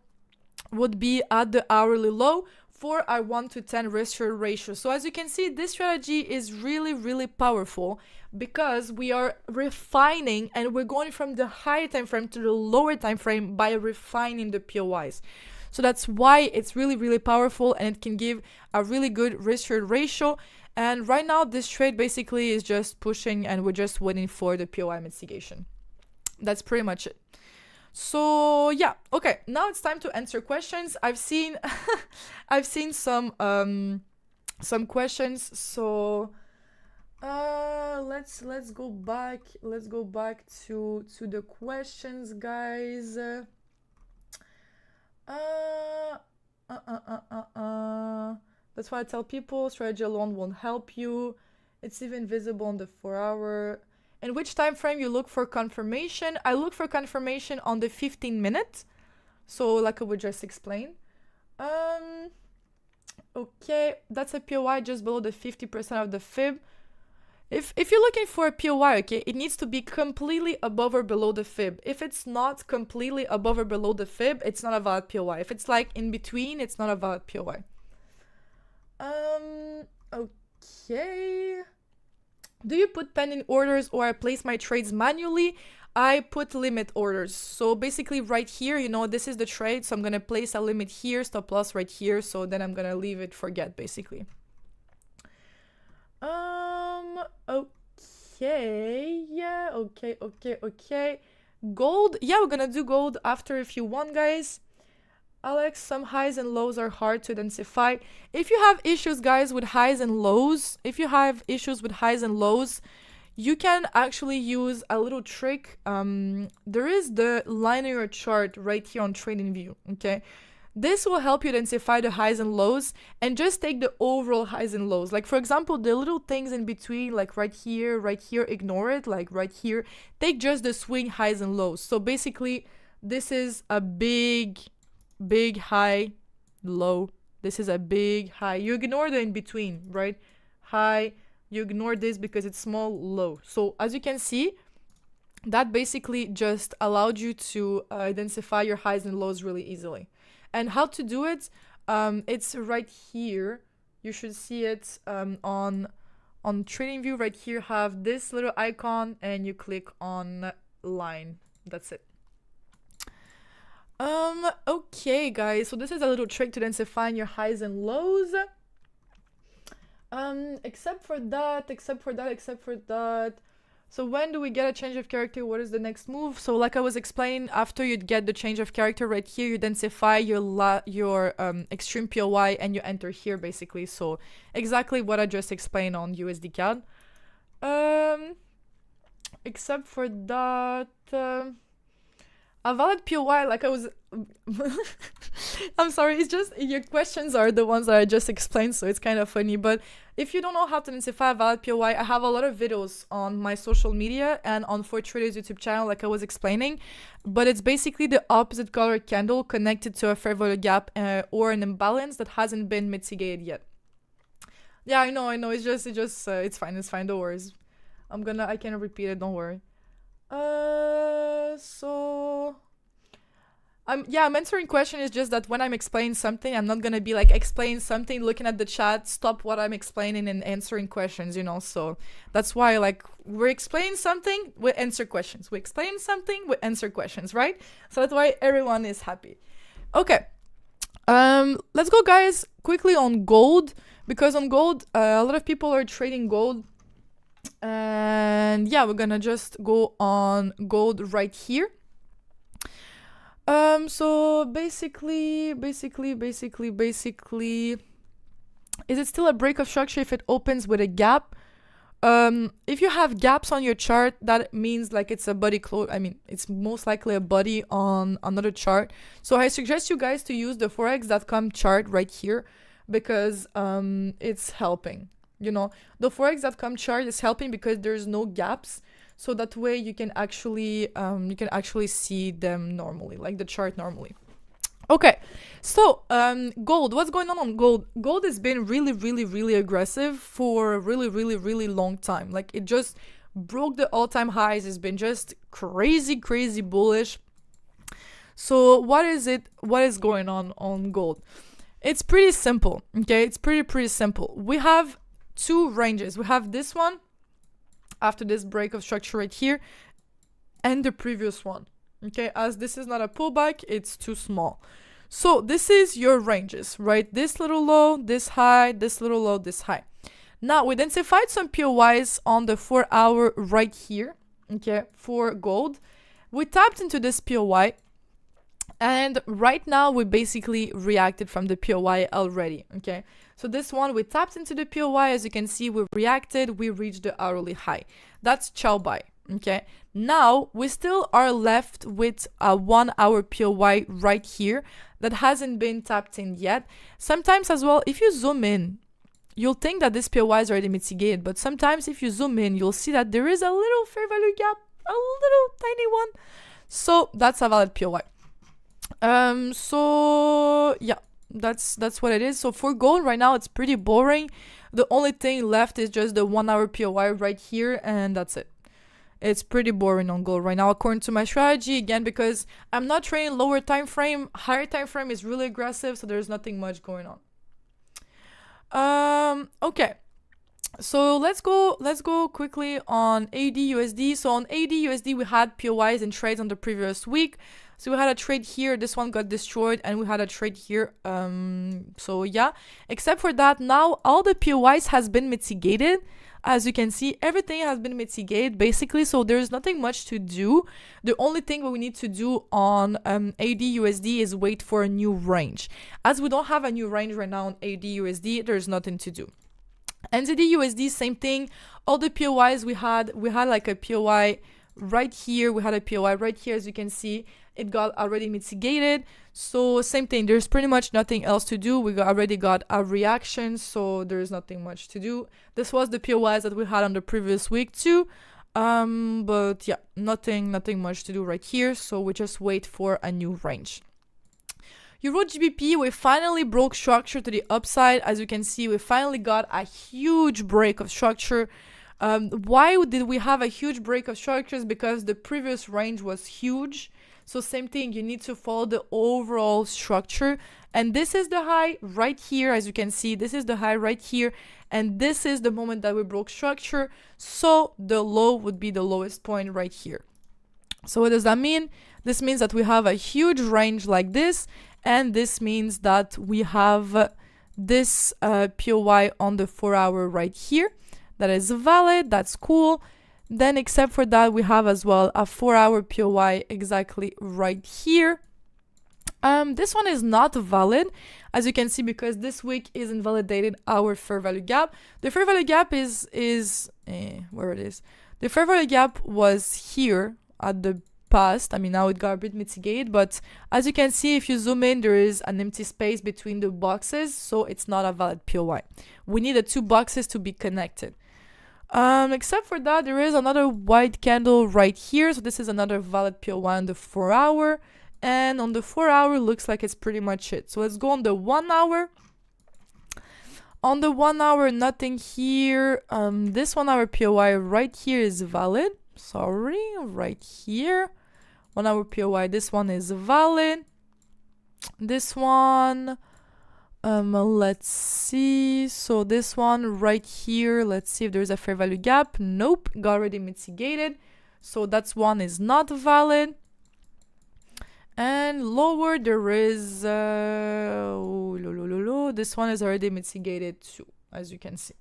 would be at the hourly low for our 1 to 10 risk reward ratio. So as you can see, this strategy is really powerful because we are refining and we're going from the higher time frame to the lower time frame by refining the POIs. So that's why it's really powerful, and it can give a really good risk reward ratio. And right now this trade basically is just pushing and we're just waiting for the POI mitigation. That's pretty much it. So yeah, okay, now it's time to answer questions. I've seen I've seen some questions. So let's go back to the questions, guys. That's why I tell people strategy alone won't help you. It's even visible on the 4-hour. In which time frame you look for confirmation? I look for confirmation on the 15-minute. So like I would just explain. Okay, that's a POI just below the 50% of the fib. If you're looking for a POI, okay, it needs to be completely above or below the fib. If it's not completely above or below the fib, it's not a valid POI. If it's like in between, it's not a valid POI. Okay. Do you put pending orders or I place my trades manually? I put limit orders. So basically right here, you know, this is the trade. So I'm going to place a limit here, stop loss right here. So then I'm going to leave it, forget basically. Okay. Yeah. Okay. Gold. Yeah, we're going to do gold after if you want, guys. Alex, some highs and lows are hard to identify. If you have issues, guys, with highs and lows, you can actually use a little trick. There is the linear chart right here on TradingView, okay? This will help you identify the highs and lows and just take the overall highs and lows. Like, for example, the little things in between, like right here, ignore it. Like right here, take just the swing highs and lows. So basically, this is a big high, low. This is a big high. You ignore the in between, right? High. You ignore this because it's small, low. So as you can see, that basically just allowed you to identify your highs and lows really easily. And how to do it? It's right here. You should see it on TradingView. Right here, have this little icon, and you click on line. That's it. Okay, guys. So this is a little trick to identifying your highs and lows. Except for that. So when do we get a change of character? What is the next move? So like I was explaining, after you get the change of character right here, you identify your extreme POI and you enter here basically. So exactly what I just explained on USD CAD. Except for that, a valid POI, like I was I'm sorry, it's just your questions are the ones that I just explained, so it's kind of funny. But if you don't know how to identify a valid POI, I have a lot of videos on my social media and on ForTraders YouTube channel, like I was explaining. But it's basically the opposite color candle connected to a fair value gap or an imbalance that hasn't been mitigated yet. Yeah, I know. It's fine. Don't worry. I can repeat it. Don't worry. So I'm answering question is just that when I'm explaining something, I'm not gonna be like explain something, looking at the chat, stop what I'm explaining and answering questions, you know. So that's why, like, we're explaining something, we answer questions. We explain something, we answer questions, right? So that's why everyone is happy. Okay. Let's go, guys, quickly on gold, because on gold, a lot of people are trading gold. And yeah, we're gonna just go on gold right here. So basically, is it still a break of structure if it opens with a gap? If you have gaps on your chart, that means like it's a body close. I mean, it's most likely a body on another chart. So I suggest you guys to use the Forex.com chart right here, because it's helping. You know, the Forex.com chart is helping because there's no gaps. So that way you can actually see them normally, like the chart normally. Okay, so gold. What's going on gold? Gold has been really aggressive for a really long time. Like, it just broke the all-time highs. It's been just crazy bullish. So what is going on gold? It's pretty simple. Okay, it's pretty simple. We have two ranges. We have this one after this break of structure right here, and the previous one. Okay, as this is not a pullback, it's too small. So this is your ranges, right? This little low, this high, this little low, this high. Now we identified some POIs on the 4 hour right here, okay, for gold. We tapped into this POI, and right now we basically reacted from the POI already, okay? So this one, we tapped into the POI. As you can see, we reacted, we reached the hourly high. That's chow buy, okay? Now, we still are left with a 1 hour POI right here that hasn't been tapped in yet. Sometimes as well, if you zoom in, you'll think that this POI is already mitigated, but sometimes if you zoom in, you'll see that there is a little fair value gap, a little tiny one. So that's a valid POI. So yeah, that's what it is. So for gold right now, it's pretty boring. The only thing left is just the 1 hour POI right here, and that's it. It's pretty boring on gold right now according to my strategy, again, because I'm not trading lower time frame. Higher time frame is really aggressive, so there's nothing much going on. Okay, so let's go quickly on AUD/USD. So on AUD/USD, we had POIs and trades on the previous week. So we had a trade here, this one got destroyed, and we had a trade here. So yeah, except for that, now all the POIs has been mitigated. As you can see, everything has been mitigated basically, so there's nothing much to do. The only thing what we need to do on AUD/USD is wait for a new range. As we don't have a new range right now on AUD/USD, there's nothing to do. NZD/USD, same thing. All the POIs we had like a POI right here, we had a POI right here, as you can see. It got already mitigated, so same thing, there's pretty much nothing else to do. We already got a reaction, so there's nothing much to do. This was the POIs that we had on the previous week too, but yeah, nothing much to do right here, so we just wait for a new range. Euro GBP, we finally broke structure to the upside. As you can see, we finally got a huge break of structure. Why did we have a huge break of structures? Because the previous range was huge. So same thing, you need to follow the overall structure. And this is the high right here, as you can see, this is the high right here. And this is the moment that we broke structure. So the low would be the lowest point right here. So what does that mean? This means that we have a huge range like this. And this means that we have this POI on the 4 hour right here. That is valid, that's cool. Then except for that, we have as well a 4 hour POI exactly right here. This one is not valid, as you can see, because this week is invalidated our fair value gap. The fair value gap is where it is. The fair value gap was here at the past. I mean, now it got a bit mitigated, but as you can see, if you zoom in, there is an empty space between the boxes, so it's not a valid POI. We need the two boxes to be connected. Except for that, there is another white candle right here. So this is another valid POI on the 4 hour. And on the 4 hour, looks like it's pretty much it. So let's go on the 1 hour. On the 1 hour, nothing here. This 1 hour POI right here is valid. Sorry, right here. 1 hour POI, this one is valid. This one... let's see, so this one right here, let's see if there's a fair value gap. Nope, got already mitigated, so that's one is not valid. And lower there is this one is already mitigated too, as you can see.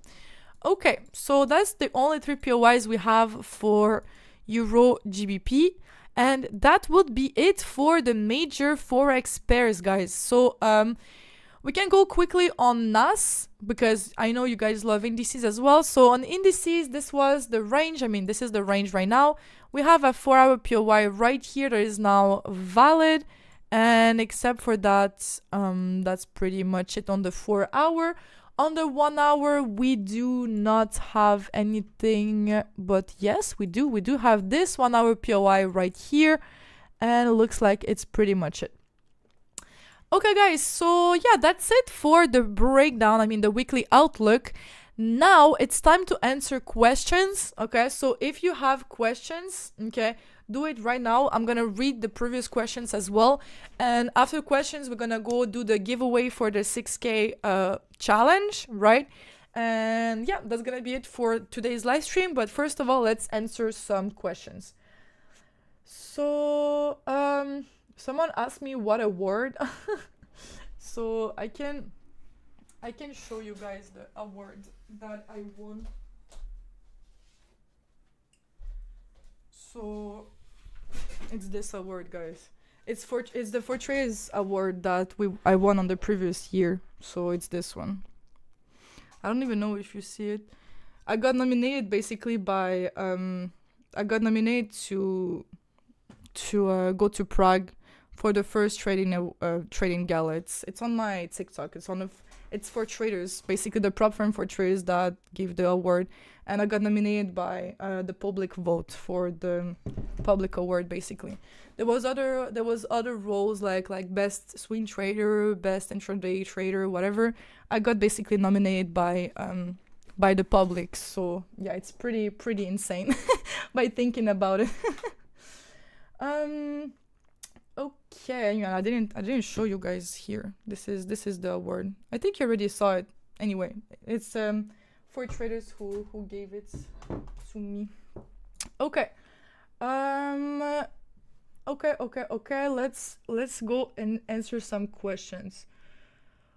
Okay, so that's the only 3 POIs we have for Euro GBP, and that would be it for the major Forex pairs, guys. So we can go quickly on NAS, because I know you guys love indices as well. So on indices, this was the range. I mean, this is the range right now. We have a 4 hour POI right here that is now valid. And except for that, that's pretty much it on the 4 hour. On the 1 hour, we do not have anything, but yes, we do. We do have this 1 hour POI right here. And it looks like it's pretty much it. Okay, guys, so yeah, that's it for the breakdown, I mean the weekly outlook. Now it's time to answer questions, okay? So if you have questions, okay, do it right now. I'm gonna read the previous questions as well. And after questions, we're gonna go do the giveaway for the 6K challenge, right? And yeah, that's gonna be it for today's live stream. But first of all, let's answer some questions. So, someone asked me what a word. So I can show you guys the award that I won. So it's this award, guys. It's the Fortress award that I won on the previous year. So it's this one. I don't even know if you see it. I got nominated basically by I got nominated to go to Prague for the first trading gala. It's on my TikTok. It's for traders, basically the prop firm for traders that give the award. and I got nominated by the public vote for the public award. Basically, there was other roles like best swing trader, best intraday trader, whatever. I got basically nominated by the public. So yeah, it's pretty insane by thinking about it. Okay, yeah, I didn't show you guys here. This is the award. I think you already saw it. Anyway, it's for traders who gave it to me. Okay. Okay. Let's go and answer some questions.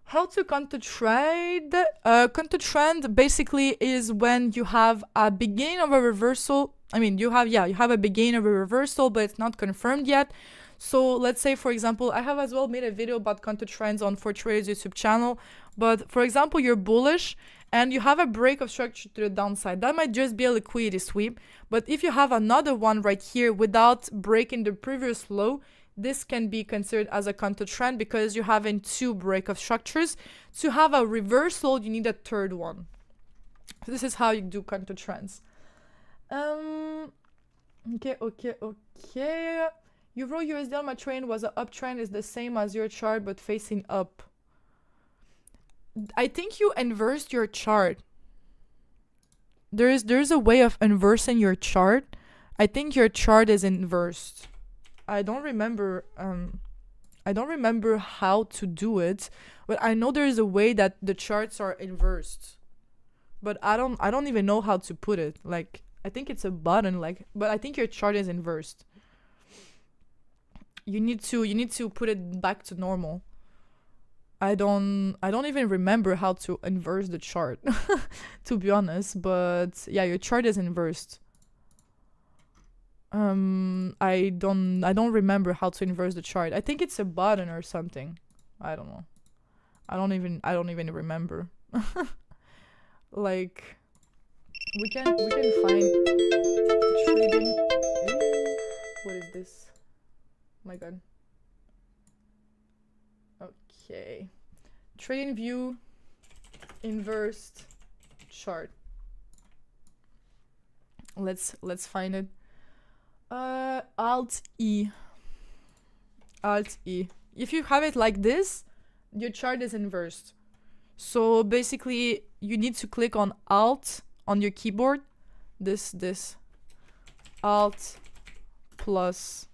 How to counter trade? Counter trend basically is when you have a beginning of a reversal. I mean, you have a beginning of a reversal, but it's not confirmed yet. So let's say, for example, I have as well made a video about counter trends on For Traders YouTube channel. But for example, you're bullish and you have a break of structure to the downside. That might just be a liquidity sweep. But if you have another one right here without breaking the previous low, this can be considered as a counter trend because you're having two break of structures. To have a reversal, you need a third one. So this is how you do counter trends. Okay. Euro USD on my trend was an uptrend, is the same as your chart but facing up. I think you inversed your chart. There's a way of inversing your chart. I think your chart is inversed. I don't remember how to do it, but I know there is a way that the charts are inversed. But I don't even know how to put it. Like, I think it's a button, but I think your chart is inversed. You need to put it back to normal. I don't even remember how to inverse the chart, to be honest. But yeah, your chart is inversed. I don't remember how to inverse the chart. I think it's a button or something. I don't know. I don't even remember. Like, we can find trading. What is this? Oh my god. Okay. Trading view inversed chart. Let's find it. Alt E. If you have it like this, your chart is inversed. So basically you need to click on Alt on your keyboard. This Alt plus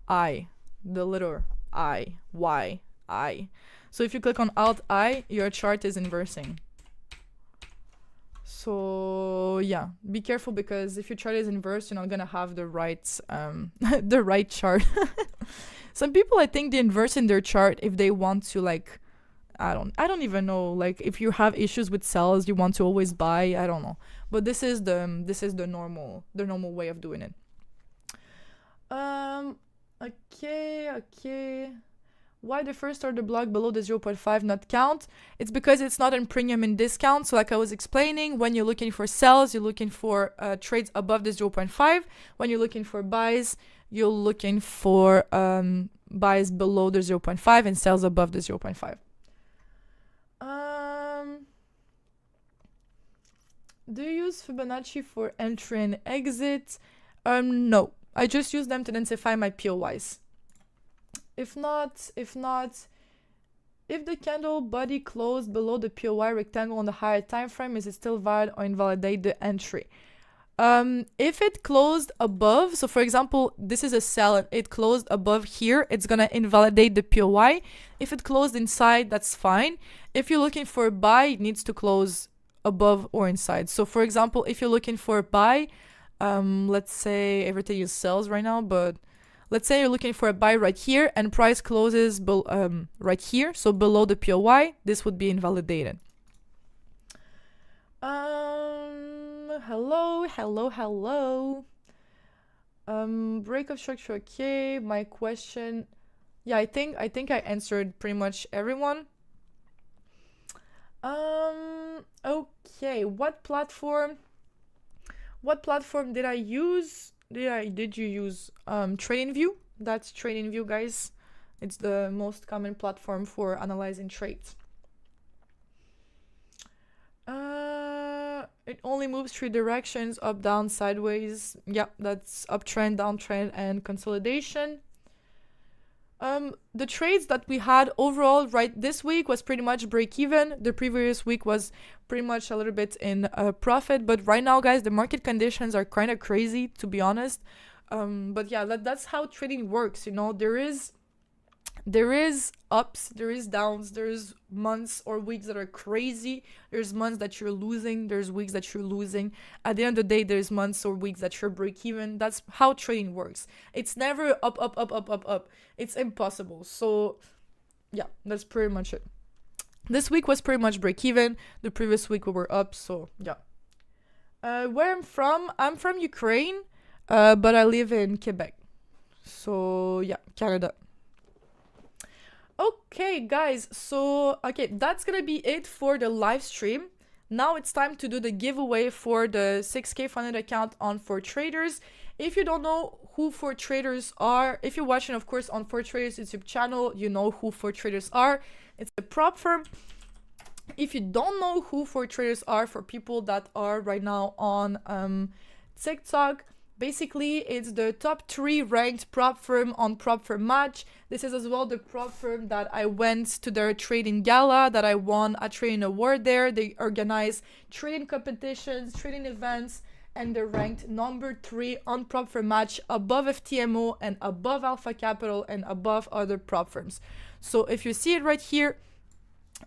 I, the letter I. So if you click on Alt I, your chart is inversing. So yeah, be careful because if your chart is inversed, you're not gonna have the right the right chart. Some people, I think, they inverse in their chart if they want to, like, I don't even know, like, if you have issues with sells, you want to always buy, I don't know. But this is the normal way of doing it. Okay. Why the first order block below the 0.5 not count? It's because it's not in premium and discount. So like I was explaining, when you're looking for sells, you're looking for trades above the 0.5. When you're looking for buys, you're looking for buys below the 0.5 and sells above the 0.5. Do you use Fibonacci for entry and exit? No. I just use them to identify my POIs. If the candle body closed below the POI rectangle on the higher time frame, is it still valid or invalidate the entry? If it closed above, so for example, this is a sell and it closed above here, it's gonna invalidate the POI. If it closed inside, that's fine. If you're looking for a buy, it needs to close above or inside. So for example, if you're looking for a buy, let's say everything is sells right now, but let's say you're looking for a buy right here and price closes right here, so below the POI, this would be invalidated. Hello. Break of structure, okay. My question, yeah, I think I answered pretty much everyone. Okay, what platform did I use? Did you use TradingView? That's TradingView, guys. It's the most common platform for analyzing trades. It only moves three directions: up, down, sideways. Yeah, that's uptrend, downtrend, and consolidation. The trades that we had overall right this week was pretty much break even. The previous week was pretty much a little bit in profit, but right now, guys, the market conditions are kind of crazy, to be honest. But yeah, that's how trading works. You know, there is ups, there is downs, there's months or weeks that are crazy, there's months that you're losing, there's weeks that you're losing. At the end of the day, there's months or weeks that you're break even. That's how trading works. It's never up, up, up, up, up, up. It's impossible. So yeah, that's pretty much it. This week was pretty much break even. The previous week we were up. So yeah. Where I'm from Ukraine, but I live in Quebec. So yeah, Canada. Okay, guys, so that's gonna be it for the live stream. Now it's time to do the giveaway for the 6K funded account on For Traders. If you don't know who For Traders are, if you're watching, of course, on For Traders YouTube channel, you know who For Traders are. It's a prop firm. If you don't know who For Traders are, for people that are right now on TikTok, basically, it's the top 3 ranked prop firm on Prop Firm Match. This is as well the prop firm that I went to their trading gala, that I won a trading award there. They organize trading competitions, trading events, and they're ranked number 3 on Prop Firm Match, above FTMO and above Alpha Capital and above other prop firms. So if you see it right here,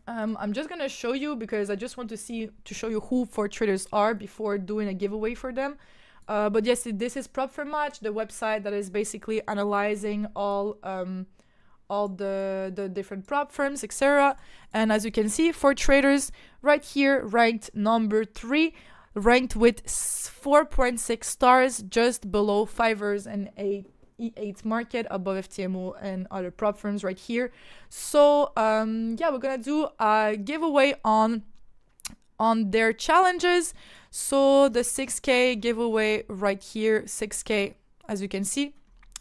I'm just gonna show you because I just want to show you who For Traders are before doing a giveaway for them. But yes, this is Prop Firm Match, the website that is basically analyzing all the different prop firms, etc. And as you can see, For Traders right here ranked number 3, ranked with 4.6 stars, just below Fivers and E8 Market, above FTMO and other prop firms right here. So yeah, we're gonna do a giveaway on their challenges. So the 6K giveaway right here, 6K, as you can see,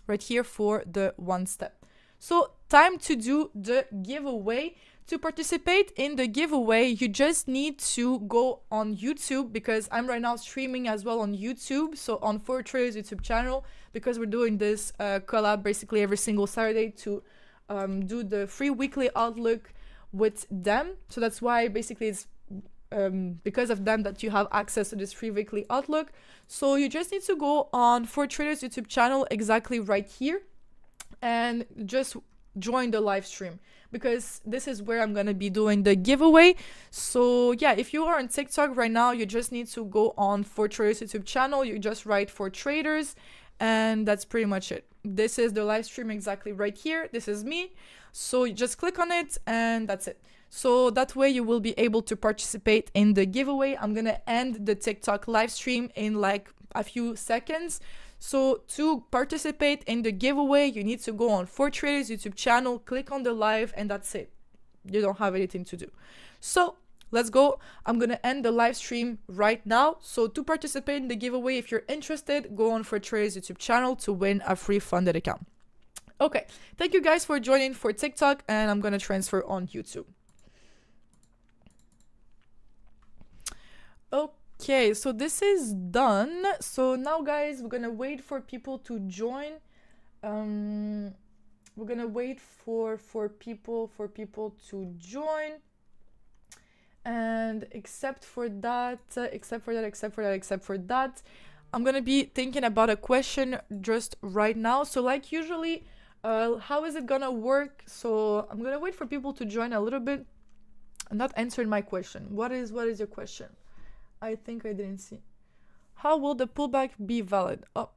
right here for the 1 step. So time to do the giveaway. To participate in the giveaway, you just need to go on YouTube, because I'm right now streaming as well on YouTube. So on For Traders YouTube channel, because we're doing this collab basically every single Saturday to do the free weekly outlook with them. So that's why basically it's because of them that you have access to this free weekly outlook. So you just need to go on For Traders YouTube channel exactly right here and just join the live stream, because this is where I'm gonna be doing the giveaway. So yeah, if you are on TikTok right now, you just need to go on For Traders YouTube channel, you just write For Traders, and that's pretty much it. This is the live stream exactly right here. This is me. So you just click on it and that's it. So that way you will be able to participate in the giveaway. I'm gonna end the TikTok live stream in like a few seconds. So to participate in the giveaway, you need to go on For Traders YouTube channel, click on the live, and that's it. You don't have anything to do. So let's go. I'm gonna end the live stream right now. So to participate in the giveaway, if you're interested, go on For Traders YouTube channel to win a free funded account. Okay, thank you guys for joining for TikTok, and I'm gonna transfer on YouTube. Okay, so this is done. So now, guys, we're gonna wait for people to join. We're gonna wait for people to join. And except for that, I'm gonna be thinking about a question just right now. So like usually, how is it gonna work? So I'm gonna wait for people to join a little bit. I'm not answering my question. What is your question? I think I didn't see. How will the pullback be valid? Oh,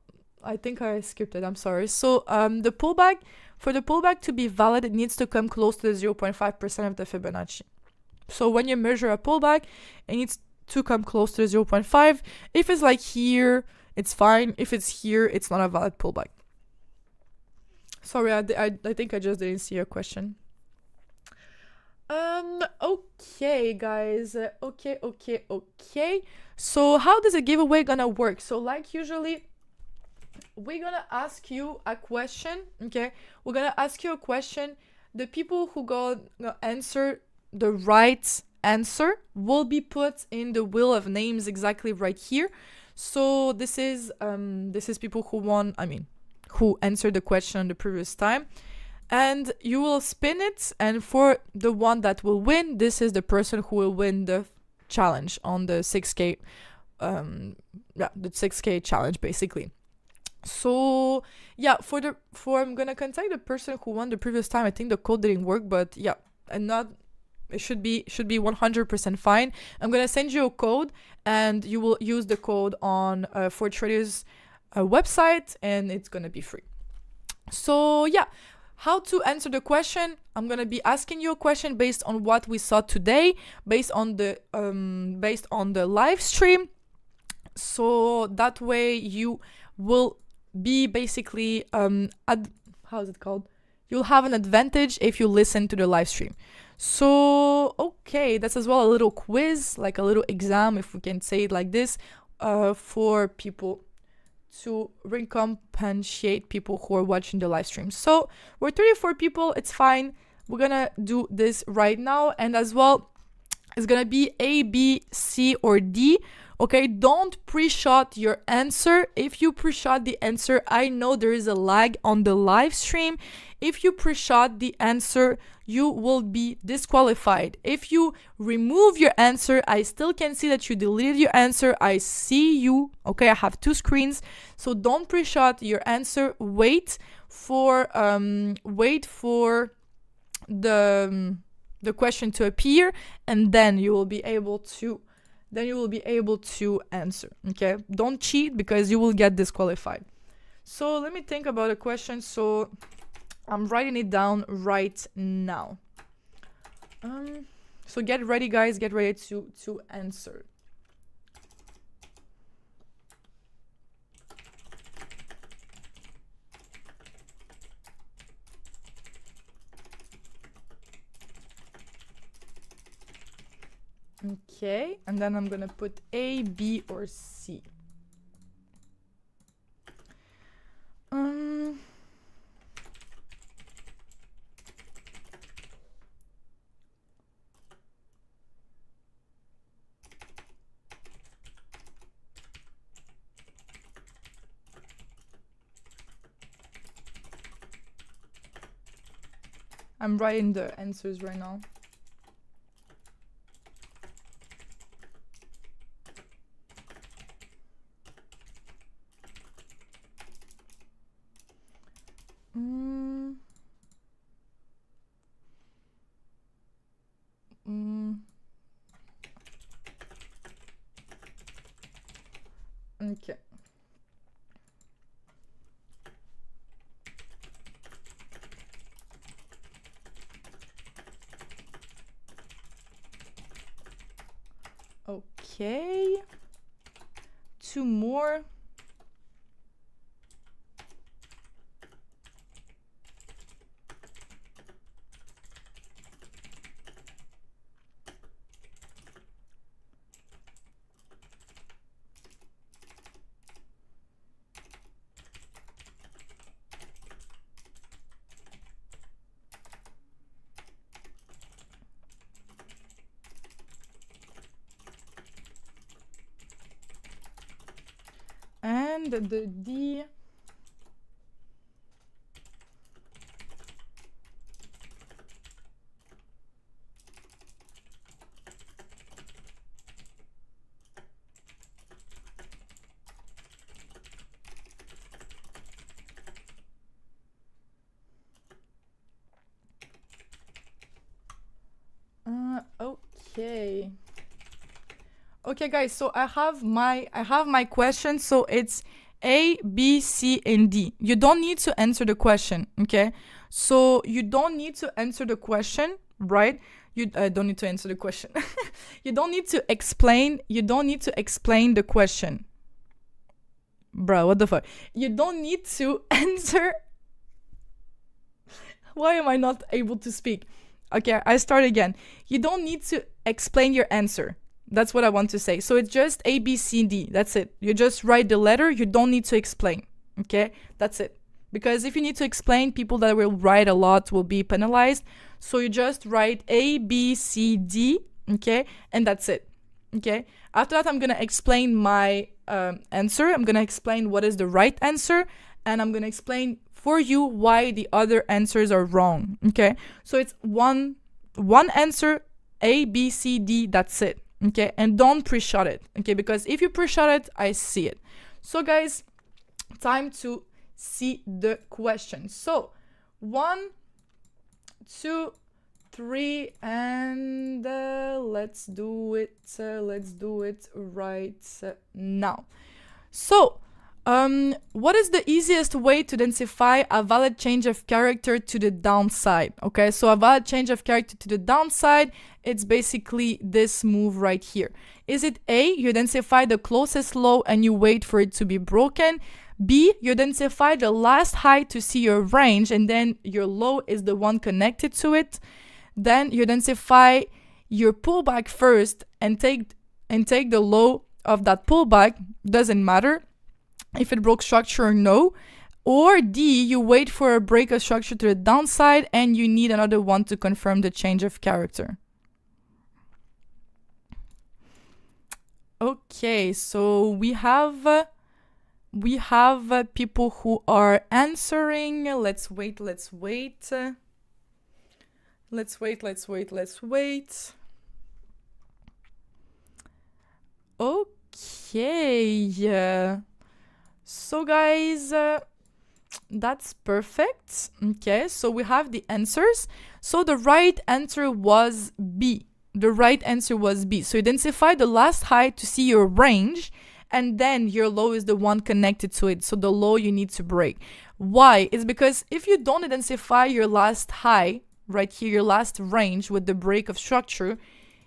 I think I skipped it. I'm sorry. So the pullback, for the pullback to be valid, it needs to come close to the 0.5% of the Fibonacci. So when you measure a pullback, it needs to come close to the 0.5. If it's like here, it's fine. If it's here, it's not a valid pullback. Sorry, I think I just didn't see your question. Okay, guys. Okay. So how does a giveaway gonna work? So like usually, we're gonna ask you a question, okay? We're gonna ask you a question. The people who gonna answer the right answer will be put in the wheel of names exactly right here. So this is people who won, who answered the question the previous time. And you will spin it, and for the one that will win, this is the person who will win the challenge on the 6K, the 6K challenge basically. So yeah, I'm gonna contact the person who won the previous time. I think the code didn't work, but yeah, it should be 100% fine. I'm gonna send you a code, and you will use the code on For Traders website, and it's gonna be free. So yeah, how to answer the question? I'm gonna be asking you a question based on what we saw today, based on the live stream. So that way you will be basically how is it called? You'll have an advantage if you listen to the live stream. So okay, that's as well a little quiz, like a little exam, if we can say it like this, for people to recompensate people who are watching the live stream. So we're 34 people, it's fine. We're gonna do this right now, and as well, it's gonna be A, B, C, or D. Okay, don't pre-shot your answer. If you pre-shot the answer, I know there is a lag on the live stream. If you pre-shot the answer, you will be disqualified. If you remove your answer, I still can see that you deleted your answer. I see you. Okay, I have two screens. So don't pre-shot your answer. Wait for the question to appear, and then you will be able to answer. Okay, don't cheat because you will get disqualified. So let me think about a question. So I'm writing it down right now. So get ready, guys, get ready to answer. Okay, and then I'm gonna put A, B, or C. I'm writing the answers right now. Okay. Okay. Two more. And the D. Okay. Okay, guys, so I have my question. So it's A, B, C, and D. You don't need to answer the question, okay? So you don't need to answer the question, right? You don't need to answer the question. You don't need to explain the question. Bro, what the fuck? You don't need to answer. Why am I not able to speak? Okay, I start again. You don't need to explain your answer. That's what I want to say. So it's just A, B, C, D. That's it. You just write the letter. You don't need to explain. Okay? That's it. Because if you need to explain, people that will write a lot will be penalized. So you just write A, B, C, D. okay? And that's it, okay? After that, I'm gonna explain my answer. I'm gonna explain what is the right answer, and I'm gonna explain for you why the other answers are wrong, okay? So it's one answer, A, B, C, D, that's it, okay? And don't pre-shot it, okay? Because if you pre-shot it, I see it. So guys, time to see the question. So 1, 2, 3, and let's do it right now. So what is the easiest way to identify a valid change of character to the downside? Okay, so a valid change of character to the downside, it's basically this move right here. Is it A, you identify the closest low and you wait for it to be broken? B, you identify the last high to see your range, and then your low is the one connected to it. Then you identify your pullback first and take the low of that pullback. Doesn't matter if it broke structure or no. Or D, you wait for a break of structure to the downside and you need another one to confirm the change of character. Okay, so we have people who are answering. Let's wait. Okay. So guys, that's perfect. Okay, so we have the answers. So the right answer was B. So identify the last high to see your range, and then your low is the one connected to it. So the low you need to break. Why? It's because if you don't identify your last high, right here, your last range with the break of structure,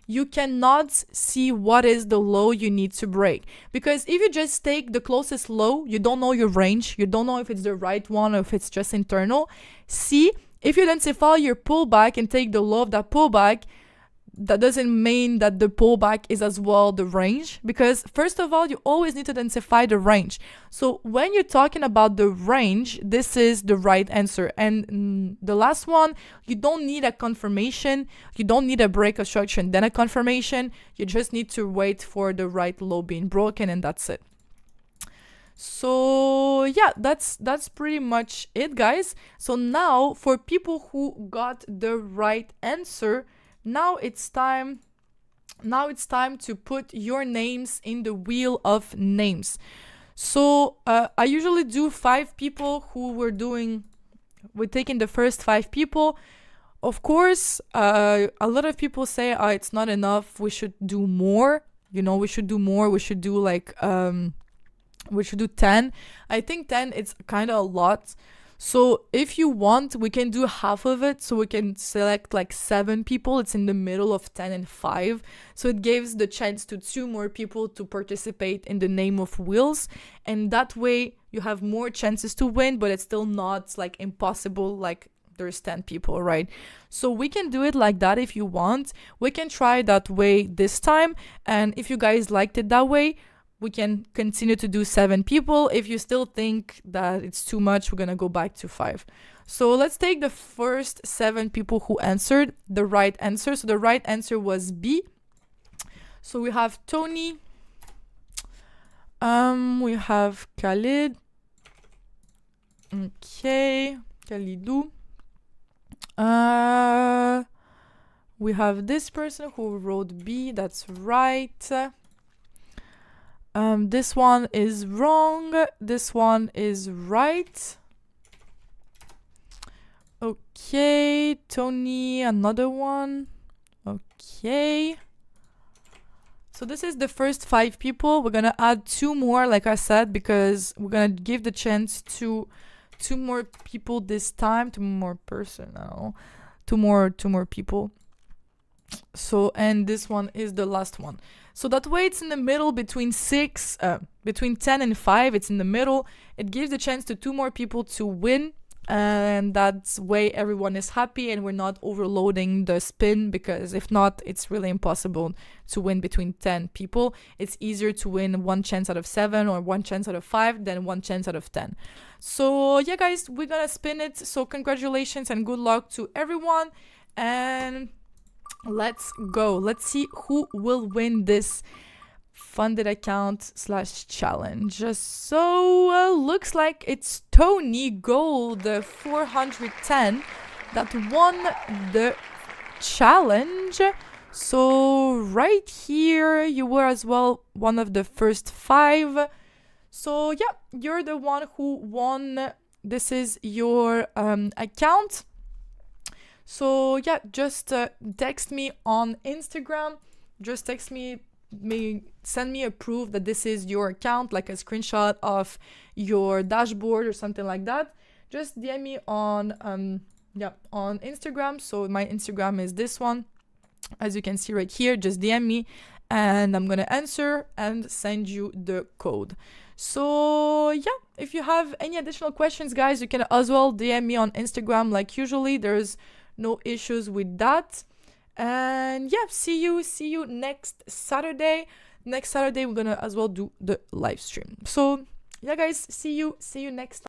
you cannot see what is the low you need to break. Because if you just take the closest low, you don't know your range, you don't know if it's the right one or if it's just internal. See, if you identify your pullback and take the low of that pullback, that doesn't mean that the pullback is as well the range, because first of all, you always need to identify the range. So when you're talking about the range, this is the right answer. And the last one, you don't need a confirmation, you don't need a break of structure and then a confirmation. You just need to wait for the right low being broken, and that's it. So yeah, that's pretty much it, guys. So now for people who got the right answer, now it's time to put your names in the wheel of names. So I usually do 5 people who we're taking the first 5 people. Of course, a lot of people say, it's not enough, we should do more. We should do more. We should do we should do 10. I think 10 it's kind of a lot. So if you want, we can do half of it. So we can select 7 people. It's in the middle of 10 and 5. So it gives the chance to 2 more people to participate in the name of wheels. And that way you have more chances to win, but it's still not impossible there's 10 people, right? So we can do it like that if you want. We can try that way this time. And if you guys liked it that way, we can continue to do 7 people. If you still think that it's too much, we're gonna go back to 5. So let's take the first 7 people who answered the right answer. So the right answer was B. So we have Tony. We have Khalid. Okay, Khalidou. We have this person who wrote B. That's right. This one is wrong. This one is right. Okay, Tony, another one. Okay. So this is the first 5 people. We're gonna add 2 more, like I said, because we're gonna give the chance to 2 more people this time. 2 more personnel. 2 more people. So, and this one is the last one. So that way it's in the middle between 10 and 5. It's in the middle. It gives the chance to 2 more people to win. And that's way everyone is happy and we're not overloading the spin, because if not, it's really impossible to win between 10 people. It's easier to win 1 chance out of 7 or 1 chance out of 5 than 1 chance out of 10. So yeah, guys, we're gonna spin it. So congratulations and good luck to everyone. And let's go. Let's see who will win this funded account / challenge. So looks like it's Tony Gold 410 that won the challenge. So right here you were as well one of the first 5. So yeah, you're the one who won. This is your account. So yeah, just text me on Instagram. Just text me, send me a proof that this is your account, like a screenshot of your dashboard or something like that. Just DM me on on Instagram. So my Instagram is this one, as you can see right here. Just DM me and I'm gonna answer and send you the code. So yeah, if you have any additional questions, guys, you can as well DM me on Instagram like usually. There's no issues with that. And yeah, see you next Saturday. Next Saturday we're gonna as well do the live stream. So yeah, guys, see you next time.